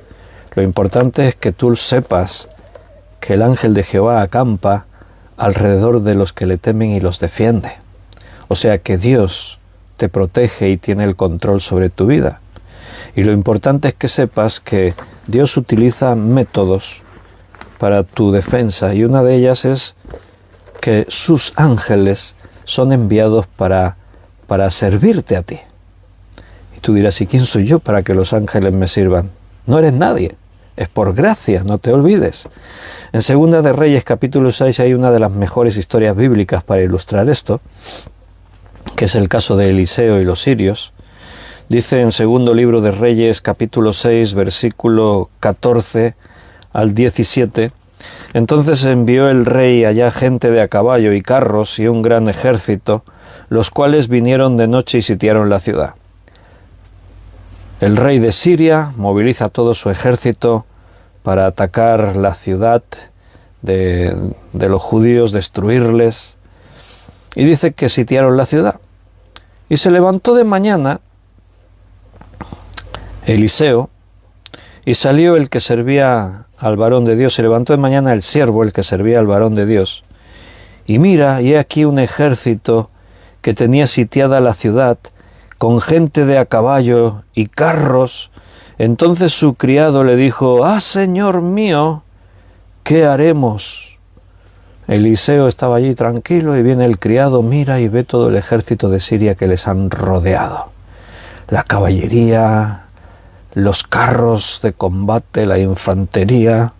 Lo importante es que tú sepas que el ángel de Jehová acampa alrededor de los que le temen y los defiende. O sea que Dios te protege y tiene el control sobre tu vida. Y lo importante es que sepas que Dios utiliza métodos para tu defensa, y una de ellas es que sus ángeles son enviados para servirte a ti. Y tú dirás, ¿y quién soy yo para que los ángeles me sirvan? No eres nadie, es por gracia, no te olvides. En Segunda de Reyes, capítulo 6, hay una de las mejores historias bíblicas para ilustrar esto, que es el caso de Eliseo y los sirios. Dice en Segundo Libro de Reyes, capítulo 6, versículo 14 al 17, entonces envió el rey allá gente de a caballo y carros y un gran ejército, los cuales vinieron de noche y sitiaron la ciudad. El rey de Siria moviliza todo su ejército para atacar la ciudad de los judíos, destruirles, y dice que sitiaron la ciudad. Y se levantó de mañana Eliseo, y salió el que servía al varón de Dios. Se levantó de mañana el siervo, el que servía al varón de Dios. Y mira, y he aquí un ejército que tenía sitiada la ciudad, con gente de a caballo y carros. Entonces su criado le dijo, Señor mío, ¿qué haremos? Eliseo estaba allí tranquilo, y viene el criado, mira y ve todo el ejército de Siria que les han rodeado. La caballería, los carros de combate, la infantería,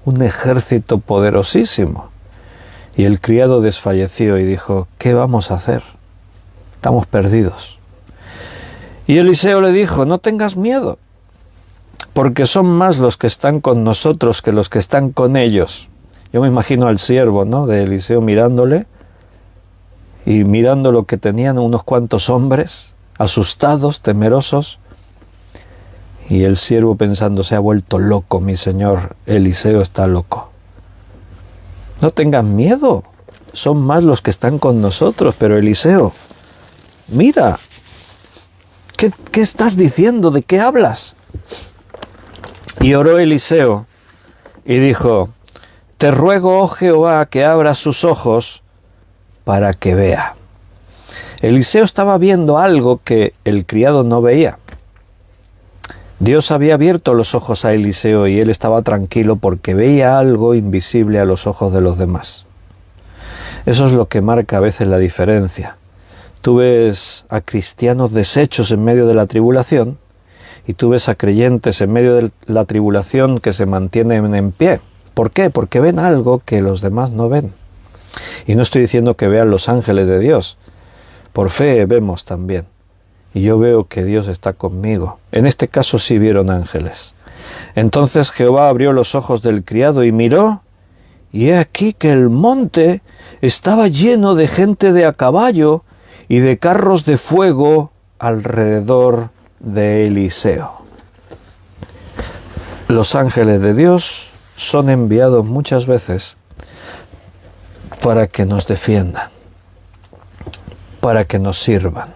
un ejército poderosísimo. Y el criado desfalleció y dijo, ¿qué vamos a hacer? Estamos perdidos. Y Eliseo le dijo, no tengas miedo, porque son más los que están con nosotros que los que están con ellos. Yo me imagino al siervo, ¿no?, de Eliseo mirándole, y mirando lo que tenían unos cuantos hombres, asustados, temerosos, y el siervo pensando, se ha vuelto loco mi señor, Eliseo está loco. No tengan miedo, son más los que están con nosotros, pero Eliseo, mira, ¿qué estás diciendo? ¿De qué hablas? Y oró Eliseo y dijo, te ruego, oh Jehová, que abras sus ojos para que vea. Eliseo estaba viendo algo que el criado no veía. Dios había abierto los ojos a Eliseo y él estaba tranquilo porque veía algo invisible a los ojos de los demás. Eso es lo que marca a veces la diferencia. Tú ves a cristianos deshechos en medio de la tribulación y tú ves a creyentes en medio de la tribulación que se mantienen en pie. ¿Por qué? Porque ven algo que los demás no ven. Y no estoy diciendo que vean los ángeles de Dios. Por fe vemos también. Y yo veo que Dios está conmigo. En este caso sí vieron ángeles. Entonces Jehová abrió los ojos del criado y miró, y he aquí que el monte estaba lleno de gente de a caballo y de carros de fuego alrededor de Eliseo. Los ángeles de Dios son enviados muchas veces para que nos defiendan. para que nos sirvan.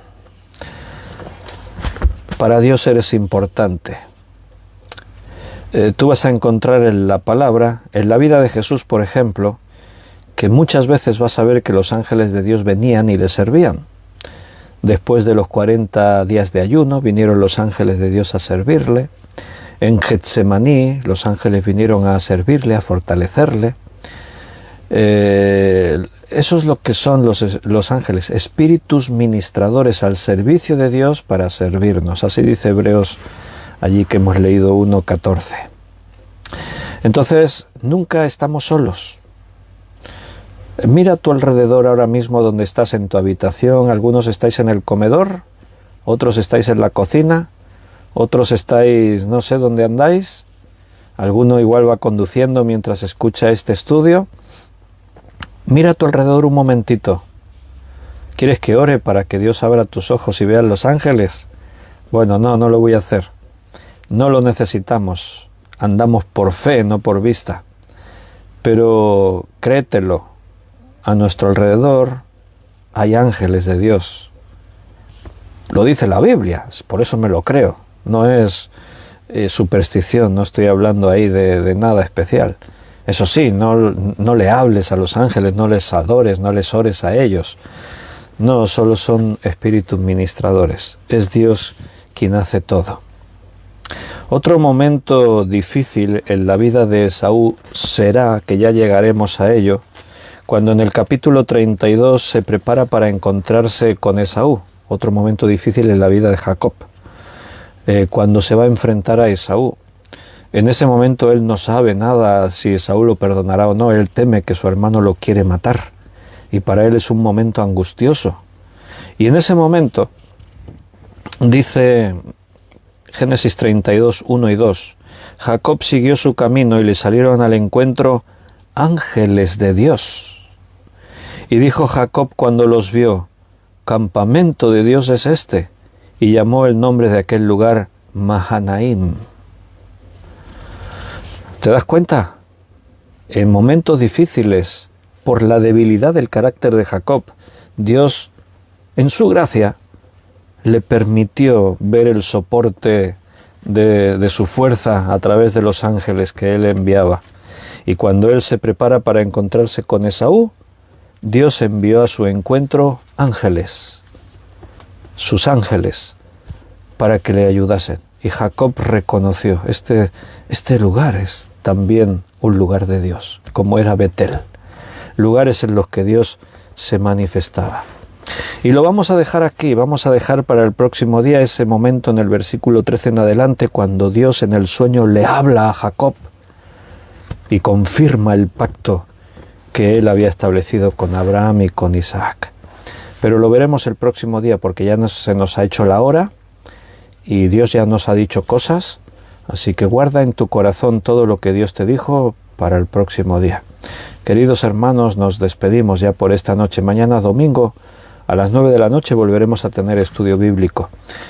Para Dios eres importante. Tú vas a encontrar en la palabra, en la vida de Jesús, por ejemplo, que muchas veces vas a ver que los ángeles de Dios venían y le servían. Después de los 40 días de ayuno, vinieron los ángeles de Dios a servirle. En Getsemaní, los ángeles vinieron a servirle, a fortalecerle. Eso es lo que son los ángeles, espíritus ministradores al servicio de Dios para servirnos. Así dice Hebreos, allí que hemos leído 1:14. Entonces, nunca estamos solos. Mira a tu alrededor ahora mismo donde estás en tu habitación. Algunos estáis en el comedor, otros estáis en la cocina, otros estáis no sé dónde andáis. Alguno igual va conduciendo mientras escucha este estudio. Mira a tu alrededor un momentito. ¿Quieres que ore para que Dios abra tus ojos y veas los ángeles? Bueno, no lo voy a hacer. No lo necesitamos. Andamos por fe, no por vista. Pero créetelo, a nuestro alrededor hay ángeles de Dios. Lo dice la Biblia, por eso me lo creo. No es superstición, no estoy hablando ahí de nada especial. Eso sí, no le hables a los ángeles, no les adores, no les ores a ellos. No, solo son espíritus ministradores. Es Dios quien hace todo. Otro momento difícil en la vida de Esaú será, que ya llegaremos a ello, cuando en el capítulo 32 se prepara para encontrarse con Esaú. Otro momento difícil en la vida de Jacob, cuando se va a enfrentar a Esaú. En ese momento él no sabe nada si Esaú lo perdonará o no. Él teme que su hermano lo quiere matar. Y para él es un momento angustioso. Y en ese momento, dice Génesis 32, 1 y 2, Jacob siguió su camino y le salieron al encuentro ángeles de Dios. Y dijo Jacob cuando los vio, campamento de Dios es este. Y llamó el nombre de aquel lugar Mahanaim. ¿Te das cuenta? En momentos difíciles, por la debilidad del carácter de Jacob, Dios, en su gracia, le permitió ver el soporte de su fuerza a través de los ángeles que él enviaba. Y cuando él se prepara para encontrarse con Esaú, Dios envió a su encuentro ángeles, sus ángeles, para que le ayudasen. Y Jacob reconoció, este lugar es también un lugar de Dios, como era Betel, lugares en los que Dios se manifestaba. Y lo vamos a dejar aquí, vamos a dejar para el próximo día ese momento en el versículo 13 en adelante, cuando Dios en el sueño le habla a Jacob y confirma el pacto que él había establecido con Abraham y con Isaac. Pero lo veremos el próximo día, porque ya se nos ha hecho la hora y Dios ya nos ha dicho cosas, así que guarda en tu corazón todo lo que Dios te dijo para el próximo día. Queridos hermanos, nos despedimos ya por esta noche. Mañana domingo a las 9 de la noche volveremos a tener estudio bíblico.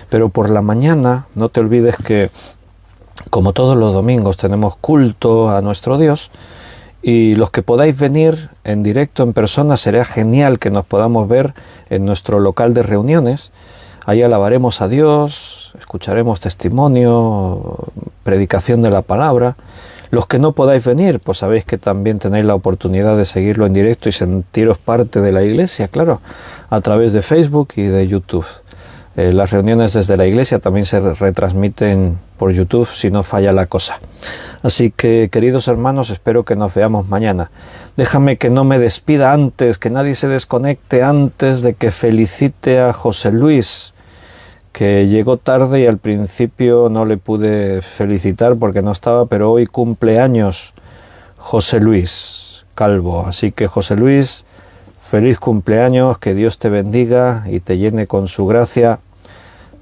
Pero por la mañana no te olvides que, como todos los domingos, tenemos culto a nuestro Dios. Y los que podáis venir en directo, en persona, será genial que nos podamos ver en nuestro local de reuniones. Ahí alabaremos a Dios, escucharemos testimonio, predicación de la palabra. Los que no podáis venir, pues sabéis que también tenéis la oportunidad de seguirlo en directo y sentiros parte de la iglesia, claro, a través de Facebook y de YouTube. Las reuniones desde la iglesia también se retransmiten por YouTube si no falla la cosa. Así que, queridos hermanos, espero que nos veamos mañana. Déjame que no me despida antes, que nadie se desconecte antes de que felicite a José Luis, que llegó tarde y al principio no le pude felicitar porque no estaba, pero hoy cumple años José Luis Calvo. Así que, José Luis, feliz cumpleaños, que Dios te bendiga y te llene con su gracia.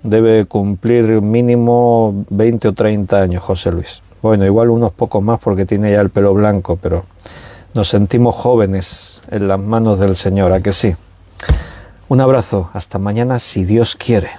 Debe cumplir mínimo 20 o 30 años, José Luis. Bueno, igual unos pocos más porque tiene ya el pelo blanco, pero nos sentimos jóvenes en las manos del Señor, ¿a que sí? Un abrazo, hasta mañana si Dios quiere.